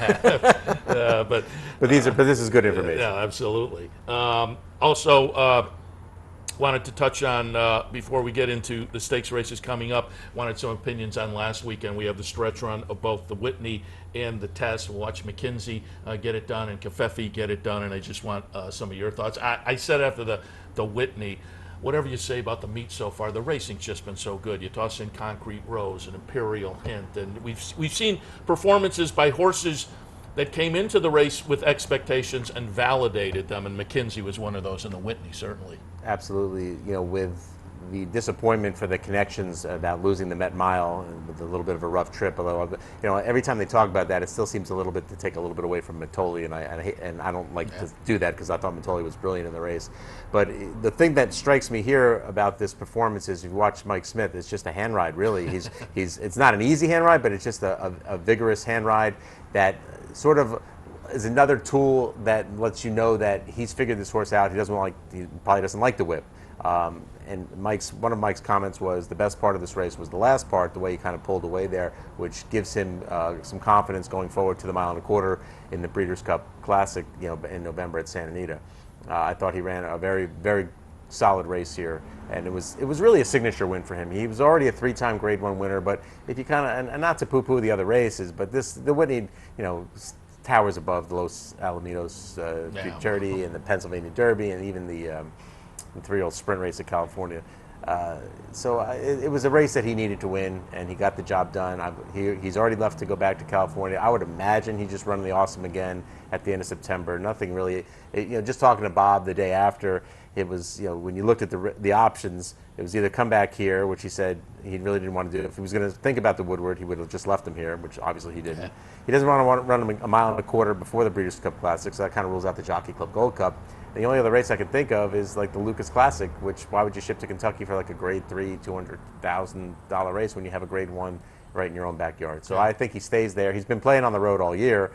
but this is good information. Yeah, absolutely. Also, wanted to touch on before we get into the stakes races coming up. Wanted some opinions on last weekend. We have the stretch run of both the Whitney and the Test. We'll watch McKinsey get it done and Casse get it done, and I just want some of your thoughts. I said after the Whitney, whatever you say about the meet so far, the racing's just been so good. You toss in Concrete Rose and Imperial Hint, and we've seen performances by horses that came into the race with expectations and validated them, and McKinsey was one of those in the Whitney, certainly. Absolutely. With the disappointment for the connections about losing the Met Mile and with a little bit of a rough trip, although every time they talk about that, it still seems a little bit to take a little bit away from Matoli, and I don't like to do that because I thought Matoli was brilliant in the race. But the thing that strikes me here about this performance is, if you watch Mike Smith, it's just a hand ride, really. It's not an easy hand ride, but it's just a vigorous hand ride that sort of is another tool that lets you know that he's figured this horse out. He probably doesn't like the whip. And one of Mike's comments was the best part of this race was the last part, the way he kind of pulled away there, which gives him some confidence going forward to the 1.25 miles in the Breeders' Cup Classic, in November at Santa Anita. I thought he ran a very, very solid race here, and it was really a signature win for him. He was already a 3-time Grade 1 winner, but if you kind of, and not to poo-poo the other races, but the Whitney, towers above the Los Alamitos Futurity and the Pennsylvania Derby and even the 3-year-old sprint race at California. It was a race that he needed to win, and he got the job done. He's already left to go back to California. I would imagine he's just running the Awesome again at the end of September. Nothing really, just talking to Bob the day after, it was, when you looked at the options, it was either come back here, which he said he really didn't want to do. If he was going to think about the Woodward, he would have just left him here, which obviously he didn't. Yeah. He doesn't want to run a mile and a quarter before the Breeders' Cup Classic, so that kind of rules out the Jockey Club Gold Cup. The only other race I can think of is like the Lucas Classic, which why would you ship to Kentucky for like a Grade 3, $200,000 race when you have a Grade 1 right in your own backyard? So yeah. I think he stays there. He's been playing on the road all year,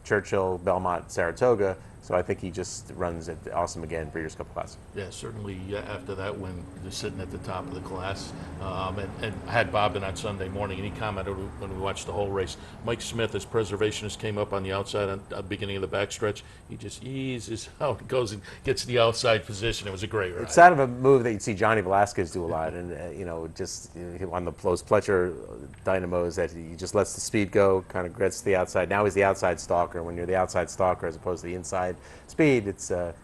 Churchill, Belmont, Saratoga. So I think he just runs at Awesome again, Breeders' Cup Classic. Yeah, certainly after that win, just sitting at the top of the class. And I had Bob in on Sunday morning, and he commented when we watched the whole race. Mike Smith, as preservationist, came up on the outside at the beginning of the backstretch. He just eases out, goes and gets the outside position. It was a great ride. It's kind of a move that you'd see Johnny Velasquez do a lot, and on those Pletcher dynamos that he just lets the speed go, kind of gets to the outside. Now he's the outside stalker. When you're the outside stalker as opposed to the inside speed, it's a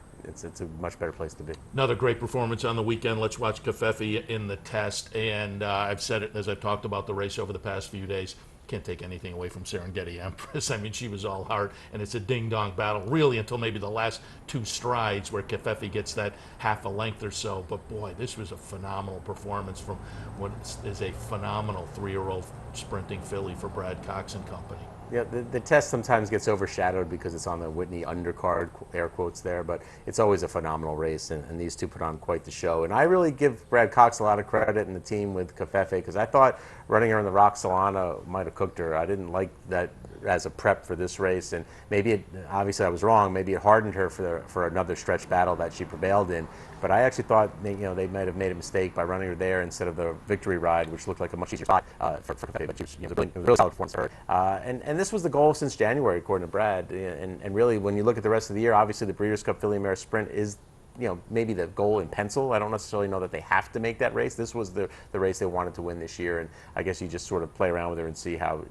much better place to be. Another great performance on the weekend. Let's watch Casse in the test, and I've said it as I've talked about the race over the past few days. Can't take anything away from Serengeti Empress. I mean, she was all heart, and it's a ding-dong battle, really, until maybe the last two strides where Casse gets that half a length or so. But boy, this was a phenomenal performance from what is a phenomenal 3-year-old sprinting filly for Brad Cox and company. Yeah, the test sometimes gets overshadowed because it's on the Whitney undercard, air quotes there, but it's always a phenomenal race, and these two put on quite the show. And I really give Brad Cox a lot of credit and the team with Casse, because I thought running her in the Roxolana might have cooked her. I didn't like that as a prep for this race, and maybe obviously I was wrong. Maybe it hardened her for another stretch battle that she prevailed in. But I actually thought they might have made a mistake by running her there instead of the Victory Ride, which looked like a much easier spot for Casse. But she was a really solid performance for her. And this was the goal since January, according to Brad. And really, when you look at the rest of the year, obviously the Breeders' Cup Filly Mare Sprint is maybe the goal in pencil. I don't necessarily know that they have to make that race. This was the race they wanted to win this year, and I guess you just sort of play around with her and see how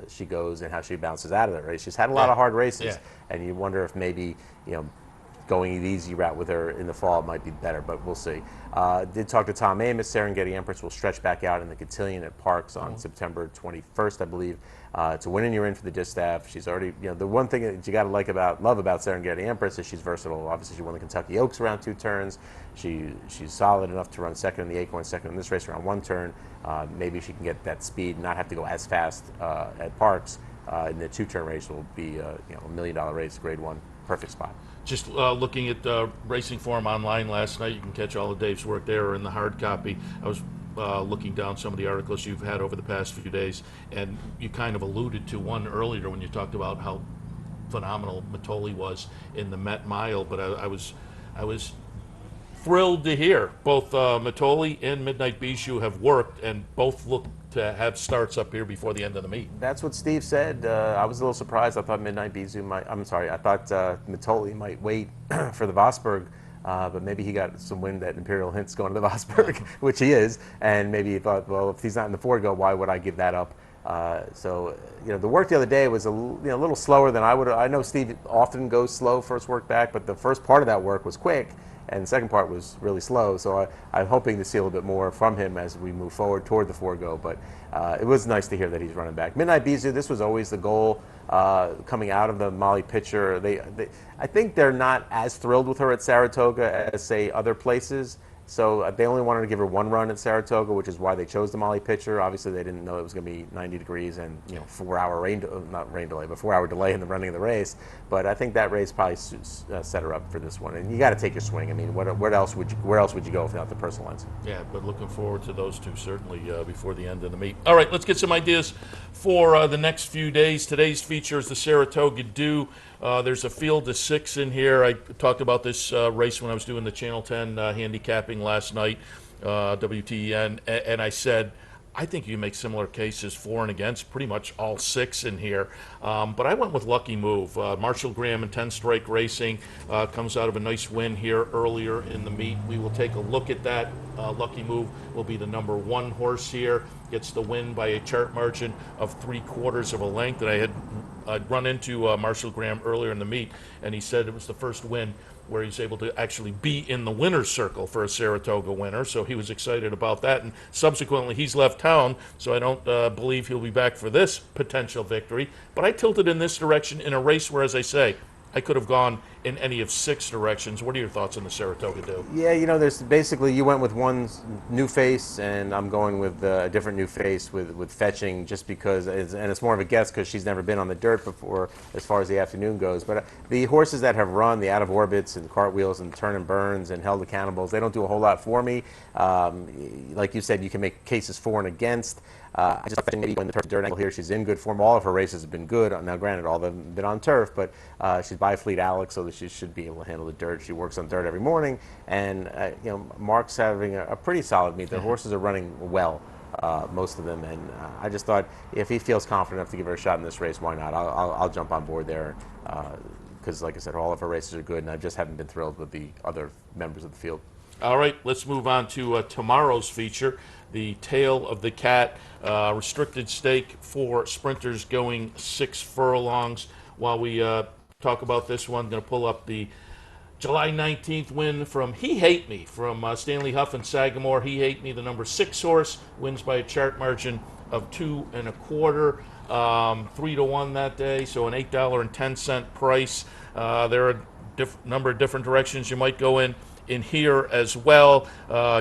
she goes and how she bounces out of that race. She's had a lot of hard races, and you wonder if maybe going the easy route with her in the fall might be better, but we'll see. Did talk to Tom Amos. Serengeti Empress will stretch back out in the cotillion at Parks on September 21st, I believe. To win, and you're in for the distaff. She's already, the one thing that you got to love about Serengeti Empress is she's versatile. Obviously, she won the Kentucky Oaks around 2 turns. She's solid enough to run second in the Acorn, second in this race around 1 turn. Maybe she can get that speed and not have to go as fast at Parks. And the 2-turn race will be a $1 million race, Grade 1, perfect spot. Just looking at Racing Form online last night, you can catch all of Dave's work there or in the hard copy. I was looking down some of the articles you've had over the past few days, and you kind of alluded to one earlier when you talked about how phenomenal Mitole was in the Met Mile. But I was thrilled to hear both Mitole and Midnight Bijou have worked, and both look to have starts up here before the end of the meet. That's what Steve said. I was a little surprised. I thought Midnight Bijou I thought Mitole might wait for the Vosburg, but maybe he got some wind at Imperial Hints going to the Vosburg, which he is, and maybe he thought, well, if he's not in the Forego, why would I give that up? So the work the other day was a little slower than I would. I know Steve often goes slow first work back, but the first part of that work was quick, and the second part was really slow. So I'm hoping to see a little bit more from him as we move forward toward the Forego. But it was nice to hear that he's running back. Midnight Bijou, this was always the goal coming out of the Molly Pitcher. I think they're not as thrilled with her at Saratoga as, say, other places. So they only wanted to give her 1 run at Saratoga, which is why they chose the Molly Pitcher. Obviously, they didn't know it was going to be 90 degrees and 4-hour delay in the running of the race. But I think that race probably set her up for this one. And you got to take your swing. I mean, where else would you go if not the personal lines? Yeah, but looking forward to those two certainly before the end of the meet. All right, let's get some ideas for the next few days. Today's feature is the Saratoga Dew. There's a field of 6 in here. I talked about this race when I was doing the Channel 10 handicapping last night, WTN, and I said, I think you make similar cases for and against pretty much all 6 in here. But I went with Lucky Move. Marshall Graham and 10 Strike Racing comes out of a nice win here earlier in the meet. We will take a look at that. Lucky Move will be the number 1 horse here. Gets the win by a chart margin of 3/4 of a length. And I had I'd run into Marshall Graham earlier in the meet, and he said it was the first win where he's able to actually be in the winner's circle for a Saratoga winner, so he was excited about that. And subsequently, he's left town, so I don't believe he'll be back for this potential victory. But I tilted in this direction in a race where, as I say, I could have gone in any of 6 directions. What are your thoughts on the Saratoga do? Yeah, there's basically, you went with one new face, and I'm going with a different new face with Fetching, just because, and it's more of a guess because she's never been on the dirt before as far as the afternoon goes. But the horses that have run the Out of Orbits and Cartwheels and Turn and Burns and Held the Cannibals, they don't do a whole lot for me. Like you said, you can make cases for and against. I just think maybe when the turf dirt angle here, she's in good form. All of her races have been good. Now, granted, all of them have been on turf, but she's by Fleet Alex, so that she should be able to handle the dirt. She works on dirt every morning, and Mark's having a pretty solid meet. Their horses are running well, most of them, and I just thought if he feels confident enough to give her a shot in this race, why not? I'll jump on board there, because, like I said, all of her races are good, and I just haven't been thrilled with the other members of the field. All right, let's move on to tomorrow's feature, the Tail of the Cat, restricted stake for sprinters going 6 furlongs. While we talk about this one, I'm going to pull up the July 19th win from He Hate Me, from Stanley Huff and Sagamore. He Hate Me, the number 6 horse, wins by a chart margin of 2 1/4, 3-1 that day, so an $8.10 price. There are a number of different directions you might go in here as well.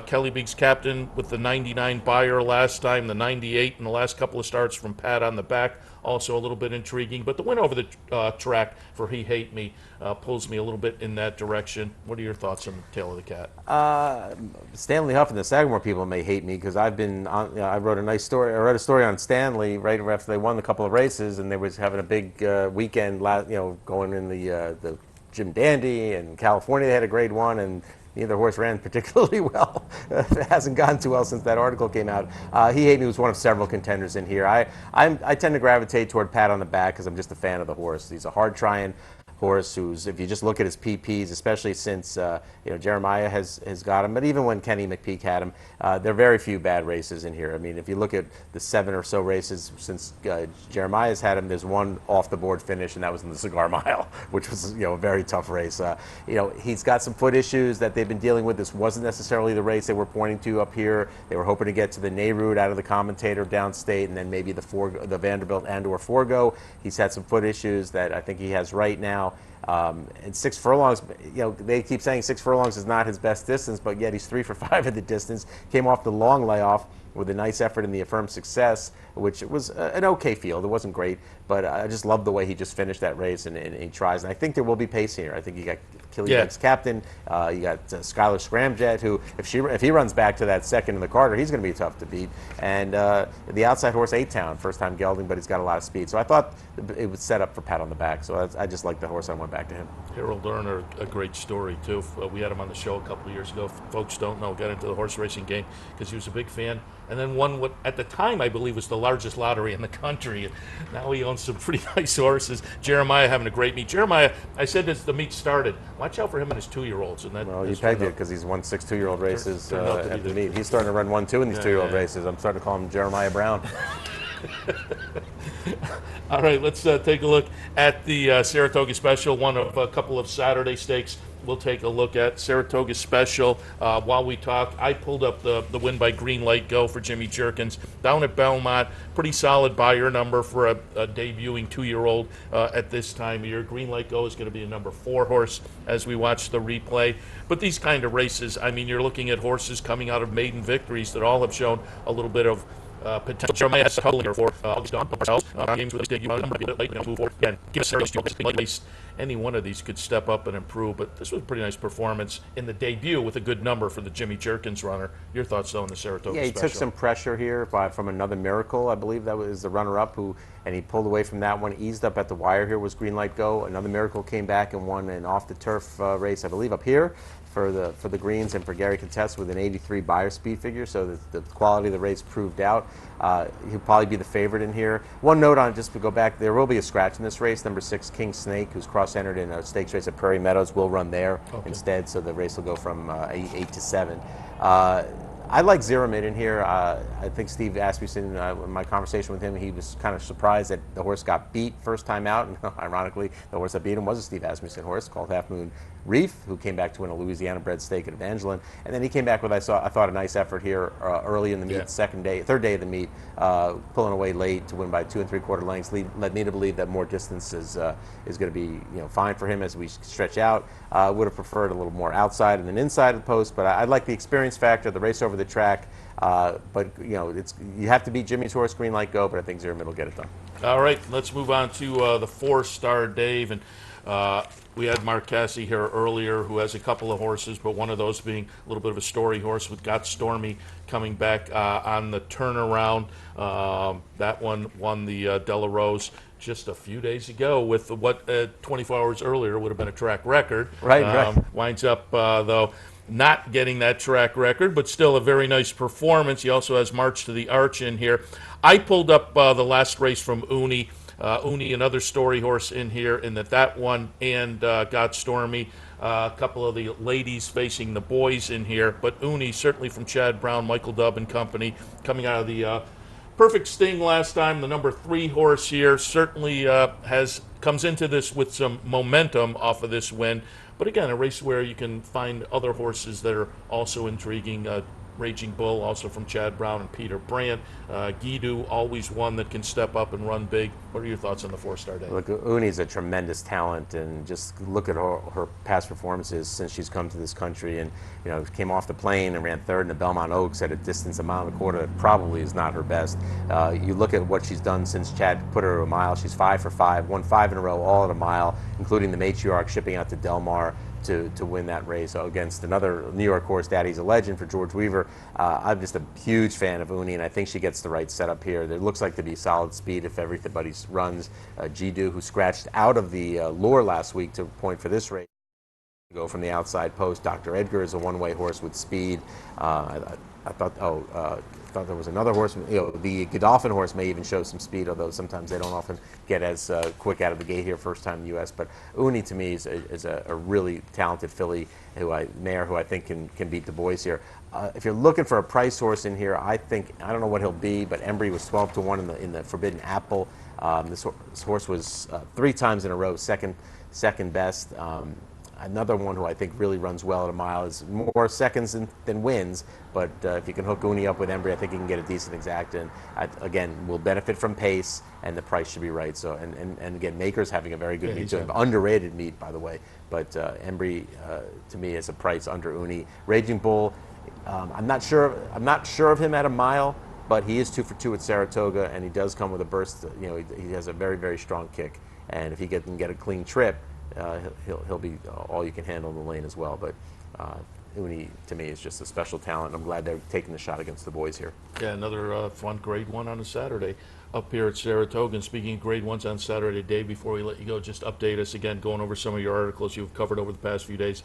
Kelly Beek's captain with the 99 buyer last time, the 98 in the last couple of starts from Pat on the back, also a little bit intriguing. But the win over the track for He Hate Me pulls me a little bit in that direction. What are your thoughts on the Tail of the Cat? Stanley Huff and the Sagamore people may hate me because I've been on, I wrote a nice story. I read a story on Stanley right after they won a couple of races, and they was having a big weekend. Going in the Jim Dandy and California, they had a grade 1, and neither horse ran particularly well. It hasn't gone too well since that article came out. He Hate Me was one of several contenders in here. I tend to gravitate toward Pat on the back because I'm just a fan of the horse. He's a hard-trying horse who's, if you just look at his PPs, especially since Jeremiah has got him, but even when Kenny McPeak had him, there are very few bad races in here. I mean, if you look at the 7 or so races since Jeremiah's had him, there's one off-the-board finish, and that was in the Cigar Mile, which was a very tough race. He's got some foot issues that they've been dealing with. This wasn't necessarily the race they were pointing to up here. They were hoping to get to the Nehru out of the commentator downstate, and then maybe the Vanderbilt and/or Forgo. He's had some foot issues that I think he has right now. And 6 furlongs, they keep saying 6 furlongs is not his best distance, but yet he's 3 for 5 at the distance. Came off the long layoff with a nice effort in the Affirmed Success, which was an okay field. It wasn't great, but I just love the way he just finished that race, and he tries. And I think there will be pace here. I think you got Killian's captain. You got Skylar Scramjet, who, if he runs back to that second in the Carter, he's going to be tough to beat. And the outside horse, 8-Town, first time gelding, but he's got a lot of speed. So I thought it was set up for Pat on the back. So I just like the horse. I went back to him. Harold Lerner, a great story, too. We had him on the show a couple of years ago. Folks don't know, got into the horse racing game because he was a big fan. And then won what, at the time, I believe, was the largest lottery in the country. Now he owns some pretty nice horses. Jeremiah having a great meet. Jeremiah, I said as the meet started, watch out for him and his 2-year-olds. And that, well, you pegged it because he's won 6 2-year-old races at the meet. He's starting to run 1-2 in these 2-year-old races. I'm starting to call him Jeremiah Brown. All right, let's take a look at the Saratoga Special, one of a couple of Saturday stakes we'll take a look at. Saratoga Special. While we talk, I pulled up the win by Green Light Go for Jimmy Jerkins down at Belmont. Pretty solid buyer number for a debuting 2-year-old at this time of year. Green Light Go is going to be a number 4 horse as we watch the replay. But these kind of races, I mean, you're looking at horses coming out of maiden victories that all have shown a little bit of potential. Jeremiah has a couple here for August on ourselves. Games with this debut, number a bit late, move forward. Again, give us at least any one of these could step up and improve, but this was a pretty nice performance in the debut with a good number for the Jimmy Jerkins runner. Your thoughts, though, on the Saratoga Special? Special? Took some pressure here from Another Miracle, I believe that was the runner-up, and he pulled away from that one, eased up at the wire here, was Green Light Go. Another Miracle came back and won an off-the-turf race, I believe, up here for the Greens and for Gary Contest with an 83 buyer speed figure, so the quality of the race proved out. He'll probably be the favorite in here. One note on, just to go back, there will be a scratch in this race. Number 6, King Snake, who's cross-entered in a stakes race at Prairie Meadows, will run there instead, so the race will go from 8 to 7. I like Zeramid in here. I think Steve Asmussen, in my conversation with him, he was kind of surprised that the horse got beat first time out. And ironically, the horse that beat him was a Steve Asmussen horse called Half Moon Reef, who came back to win a Louisiana bred stake at Evangeline. And then he came back with, I thought, a nice effort here early in the meet, third day of the meet, pulling away late to win by 2 3/4 lengths. Led me to believe that more distance is going to be fine for him as we stretch out. Would have preferred a little more outside than inside of the post, but I like the experience factor, the race over the track. But you have to beat Jimmy's horse, Green Light Go. But I think Zeramid will get it done. All right, let's move on to the 4-star Dave. And we had Mark Casse here earlier, who has a couple of horses, but one of those being a little bit of a story horse with Got Stormy coming back on the turnaround. That one won the Della Rose just a few days ago with what 24 hours earlier would have been a track record. Right. Winds up, though, not getting that track record, but still a very nice performance. He also has March to the Arch in here. I pulled up the last race from Uni. Uni, another story horse in here, in that one and Got Stormy. A couple of the ladies facing the boys in here, but Uni, certainly from Chad Brown, Michael Dubb and company, coming out of the Perfect Sting last time. The number 3 horse here certainly comes into this with some momentum off of this win. But again, a race where you can find other horses that are also intriguing. Raging Bull, also from Chad Brown and Peter Brandt. Guido, always one that can step up and run big. What are your thoughts on the 4-star Day? Look, Uni's a tremendous talent, and just look at her past performances since she's come to this country. And came off the plane and ran third in the Belmont Oaks at a distance a 1.25 miles that probably is not her best. You look at what she's done since Chad put her a mile. She's 5 for 5, won 5 in a row, all at a mile, including the Matriarch shipping out to Del Mar to win that race against another New York horse, Daddy's a Legend, for George Weaver. I'm just a huge fan of Uni, and I think she gets the right setup here. There looks like to be solid speed if everybody runs. Jidu, who scratched out of the lure last week to point for this race, go from the outside post. Dr. Edgar is a one-way horse with speed. I thought there was another horse. The Godolphin horse may even show some speed, although sometimes they don't often get as quick out of the gate here first time in the U.S. But Uni, to me, is a really talented filly mare who I think can beat the boys here. If you're looking for a price horse in here, I don't know what he'll be, but Embry was 12 to 1 in the Forbidden Apple. This horse was 3 times in a row second best. Another one who I think really runs well at a mile, is more seconds than wins. But if you can hook Uni up with Embry, I think you can get a decent exact. And again, will benefit from pace, and the price should be right. So and again, Maker's having a very good meet, so underrated meet, by the way. But Embry, to me, is a price under Uni. Raging Bull, I'm not sure of him at a mile, but he is 2 for 2 at Saratoga, and he does come with a burst. He has a very, very strong kick, and if he can get a clean trip, he'll be all you can handle in the lane as well. But Uni, to me, is just a special talent. I'm glad they're taking the shot against the boys here. Yeah, another fun Grade 1 on a Saturday up here at Saratoga. And speaking of Grade 1s on Saturday, Dave, before we let you go, just update us again, going over some of your articles you've covered over the past few days.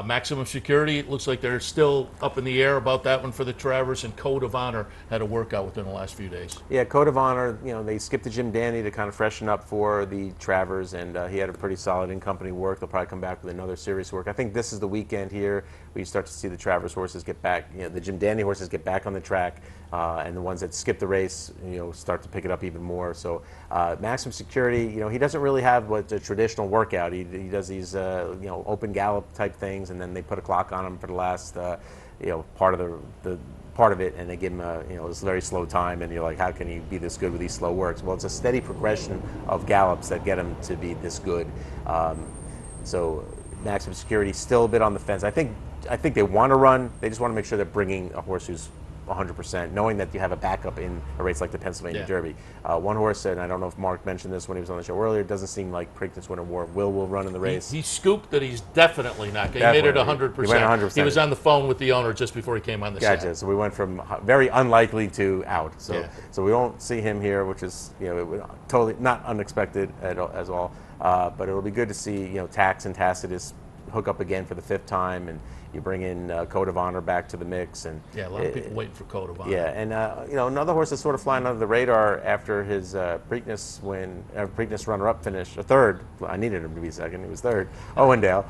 Maximum Security, it looks like they're still up in the air about that one for the Travers, and Code of Honor had a workout within the last few days. Yeah, Code of Honor, they skipped to Jim Danny to kind of freshen up for the Travers, and he had a pretty solid in-company work. They'll probably come back with another serious work. I think this is the weekend here where you start to see the Travers horses get back, the Jim Danny horses get back on the track, and the ones that skip the race, start to pick it up even more. So Maximum Security, he doesn't really have what's a traditional workout. He does these, open gallop type things, and then they put a clock on him for the last, part of it, and they give him this very slow time, and you're like, how can he be this good with these slow works? Well, it's a steady progression of gallops that get him to be this good. So Maximum Security still a bit on the fence. I think they want to run. They just want to make sure they're bringing a horse who's 100%, knowing that you have a backup in a race like the Pennsylvania Derby. One horse, and I don't know if Mark mentioned this when he was on the show earlier, it doesn't seem like Preakness Winter War will run in the race. He scooped that he's definitely not. He made it 100%. He went 100%. He was on the phone with the owner just before he came on the show. Gotcha. So we went from very unlikely to out. So we won't see him here, which is totally not unexpected as all. But it'll be good to see Tax and Tacitus hook up again for the 5th time, and you bring in Code of Honor back to the mix. And yeah, a lot of people waiting for Code of Honor. Yeah, and another horse that's sort of flying under the radar after his Preakness runner-up finish, a 3rd. I needed him to be 2nd. He was 3rd. Owendale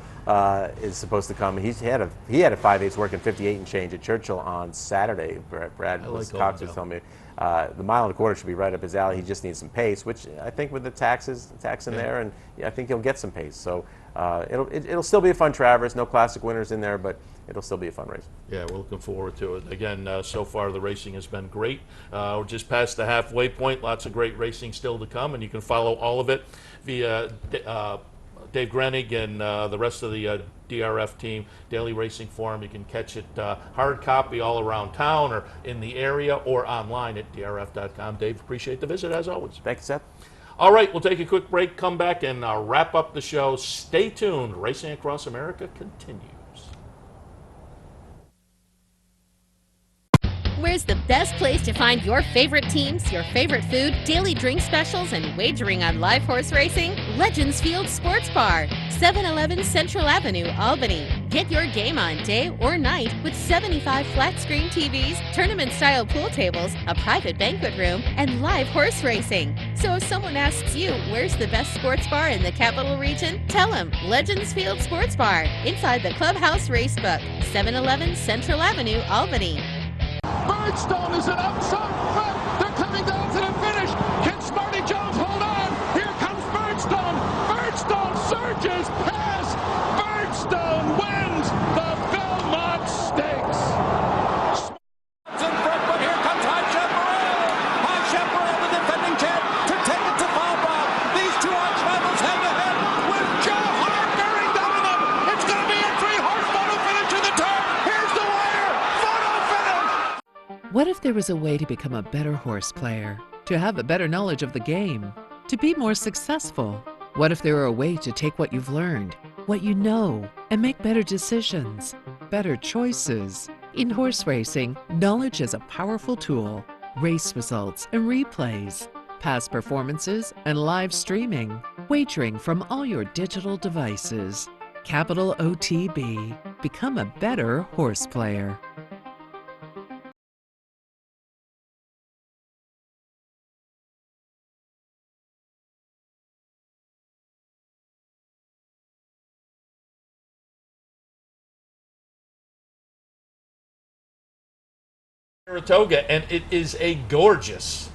is supposed to come. He had a 5/8 working 58 and change at Churchill on Saturday. Brad Cox was telling me. The 1.25 miles should be right up his alley. He just needs some pace, which I think with the tax in there, and I think he'll get some pace. So it'll still be a fun Travers. No classic winners in there, but it'll still be a fun race. Yeah, we're looking forward to it. Again, so far the racing has been great. We're just past the halfway point. Lots of great racing still to come, and you can follow all of it via Dave Grening and the rest of the DRF team, Daily Racing Forum. You can catch it hard copy all around town or in the area or online at drf.com. Dave, appreciate the visit as always. Thanks, Seth. All right, we'll take a quick break, come back, and wrap up the show. Stay tuned. Racing Across America continues. Where's the best place to find your favorite teams, your favorite food, daily drink specials, and wagering on live horse racing? Legends Field Sports Bar, 711 Central Avenue, Albany. Get your game on day or night with 75 flat-screen TVs, tournament-style pool tables, a private banquet room, and live horse racing. So if someone asks you, where's the best sports bar in the capital region? Tell them Legends Field Sports Bar, inside the Clubhouse Racebook, 711 Central Avenue, Albany. Birdstone is an outside front. They're coming down to the finish. Can Smarty Jones hold on? Here comes Birdstone. Birdstone surges past. Birdstone wins the Belmont Stakes. In front, but here comes High Chaparral. High Chaparral, the defending champ, to take it to Bob. These two arch rivals head to head with Joe Hart bearing down on them. It's going to be a 3-horse photo finish in the turn. Here's the wire. Photo finish. What if there was a way to become a better horse player, to have a better knowledge of the game, to be more successful? What if there were a way to take what you've learned, what you know, and make better decisions, better choices? In horse racing, knowledge is a powerful tool. Race results and replays, past performances and live streaming, wagering from all your digital devices. Capital OTB. Become a better horse player. Saratoga, and it is a gorgeous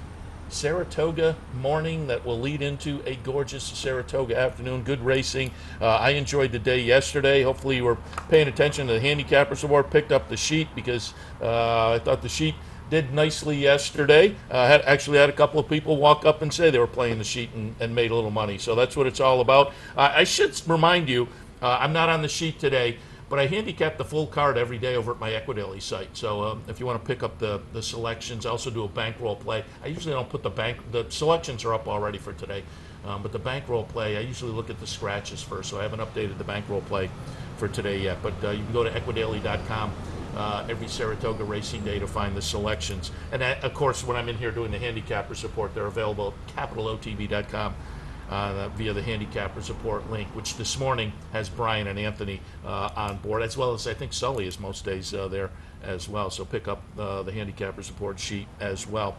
Saratoga morning that will lead into a gorgeous Saratoga afternoon. Good racing. I enjoyed the day yesterday. Hopefully you were paying attention to the Handicappers Award, picked up the sheet because I thought the sheet did nicely yesterday. Actually had a couple of people walk up and say they were playing the sheet and made a little money. So that's what it's all about. I should remind you, I'm not on the sheet today, but I handicap the full card every day over at my Equidaily site. So if you want to pick up the selections, I also do a bankroll play. I usually don't put the selections are up already for today, but the bankroll play, I usually look at the scratches first. So I haven't updated the bankroll play for today yet. But you can go to equidaily.com every Saratoga racing day to find the selections. And of course, when I'm in here doing the handicapper support, they're available at capitalotb.com. Via the handicapper support link, which this morning has Brian and Anthony on board, as well as I think Sully is most days there as well. So pick up the handicapper support sheet as well.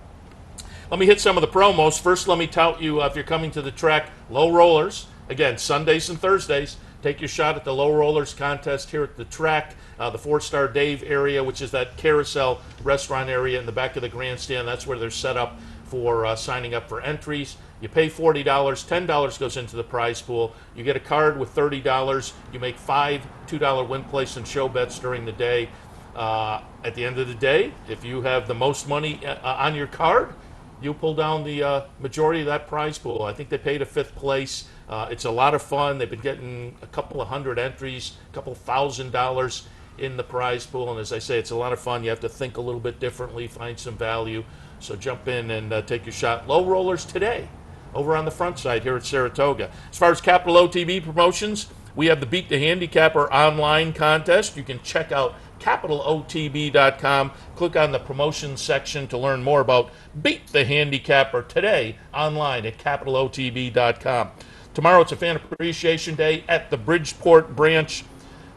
Let me hit some of the promos. First, let me tout you, if you're coming to the track, Low Rollers. Again, Sundays and Thursdays. Take your shot at the Low Rollers contest here at the track. The 4-Star Dave area, which is that carousel restaurant area in the back of the grandstand. That's where they're set up for signing up for entries. You pay $40, $10 goes into the prize pool. You get a card with $30. You make 5 $2 win place and show bets during the day. At the end of the day, if you have the most money on your card, you pull down the majority of that prize pool. I think they paid a 5th place. It's a lot of fun. They've been getting a couple of hundred entries, a couple $1,000 in the prize pool. And as I say, it's a lot of fun. You have to think a little bit differently, find some value. So jump in and take your shot. Low Rollers today over on the front side here at Saratoga. As far as Capital OTB promotions, we have the Beat the Handicapper online contest. You can check out capitalotb.com. Click on the promotions section to learn more about Beat the Handicapper today online at capitalotb.com. Tomorrow it's a fan appreciation day at the Bridgeport branch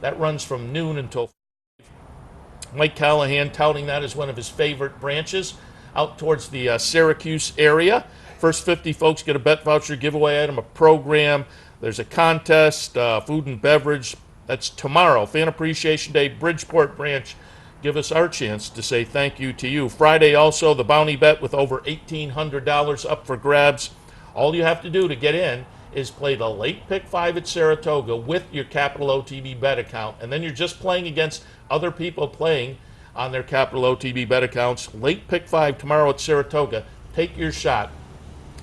That runs from noon until 5. Mike Callahan touting that as one of his favorite branches out towards the Syracuse area. First 50 folks get a bet voucher giveaway item, a program. There's a contest, food and beverage. That's tomorrow. Fan Appreciation Day, Bridgeport branch. Give us our chance to say thank you to you. Friday also, the bounty bet with over $1,800 up for grabs. All you have to do to get in is play the late pick 5 at Saratoga with your Capital OTB bet account. And then you're just playing against other people playing on their Capital OTB bet accounts. Late pick 5 tomorrow at Saratoga. Take your shot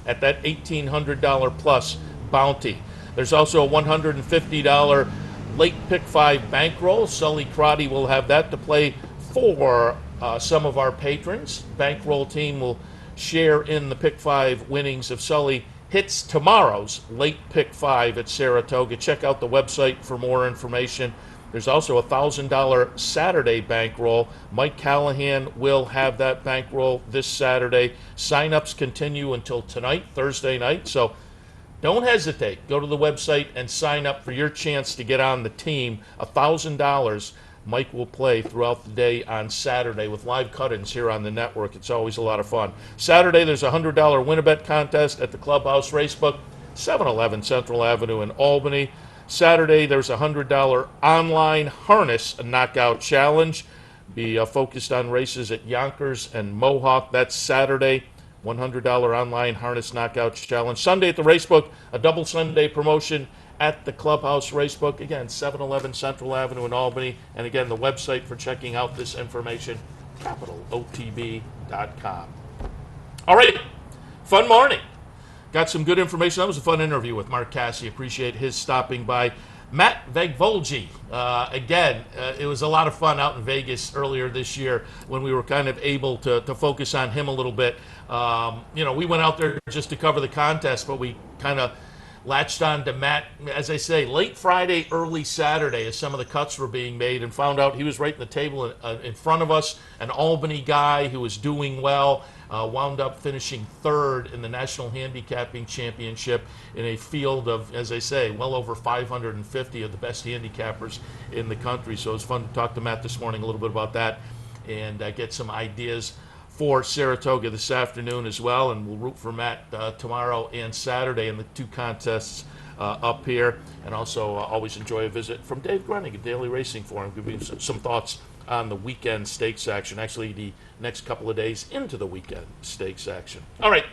at that $1,800 plus bounty. There's also a $150 late pick 5 bankroll. Sully Crotty will have that to play for some of our patrons. Bankroll team will share in the pick 5 winnings if Sully hits tomorrow's late pick 5 at Saratoga. Check out the website for more information. There's also a $1,000 Saturday bankroll. Mike Callahan will have that bankroll this Saturday. Sign-ups continue until tonight, Thursday night, so don't hesitate. Go to the website and sign up for your chance to get on the team. $1,000 Mike will play throughout the day on Saturday with live cut-ins here on the network. It's always a lot of fun. Saturday, there's a $100 win-a-bet contest at the Clubhouse Racebook, 711 Central Avenue in Albany. Saturday, there's a $100 online harness knockout challenge. Be focused on races at Yonkers and Mohawk. That's Saturday. $100 online harness knockout challenge. Sunday at the Racebook, a double Sunday promotion at the Clubhouse Racebook. Again, 711 Central Avenue in Albany. And again, the website for checking out this information, capitalotb.com. All right, fun morning. Got some good information. That was a fun interview with Mark Casse. Appreciate his stopping by. Matt Vagvolgyi, it was a lot of fun out in Vegas earlier this year when we were kind of able to focus on him a little bit. We went out there just to cover the contest, but we kind of latched on to Matt, as I say, late Friday, early Saturday as some of the cuts were being made, and found out he was right in the table in front of us, an Albany guy who was doing well. Wound up finishing third in the National Handicapping Championship in a field of, as I say, well over 550 of the best handicappers in the country. So it was fun to talk to Matt this morning a little bit about that and get some ideas for Saratoga this afternoon as well. And we'll root for Matt tomorrow and Saturday in the two contests up here. And also always enjoy a visit from Dave Grening at Daily Racing Forum. Give me some thoughts on the weekend stakes action, actually the next couple of days into the weekend stakes action. All right,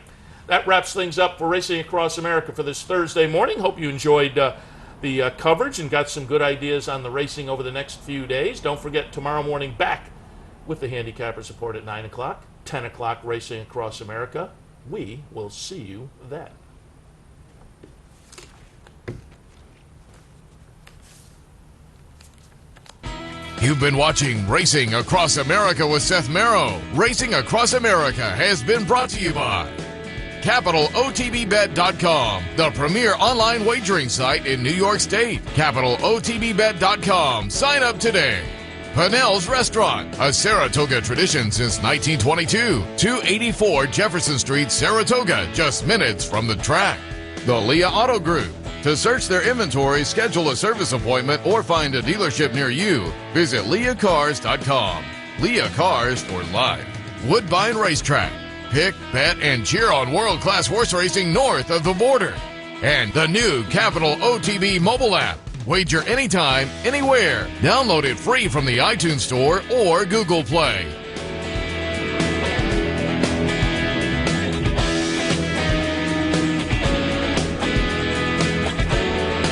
that wraps things up for Racing Across America for this Thursday morning. Hope you enjoyed the coverage and got some good ideas on the racing over the next few days. Don't forget, tomorrow morning back with the Handicappers Report at 9 o'clock, 10 o'clock Racing Across America. We will see you then. You've been watching Racing Across America with Seth Merrow. Racing Across America has been brought to you by CapitalOTBBet.com, the premier online wagering site in New York State. CapitalOTBBet.com. Sign up today. Pennell's Restaurant, a Saratoga tradition since 1922. 284 Jefferson Street, Saratoga, just minutes from the track. The Leah Auto Group. To search their inventory, schedule a service appointment, or find a dealership near you, visit leahcars.com. Leah Cars for life. Woodbine Racetrack. Pick, bet, and cheer on world-class horse racing north of the border. And the new Capital OTB mobile app. Wager anytime, anywhere. Download it free from the iTunes Store or Google Play.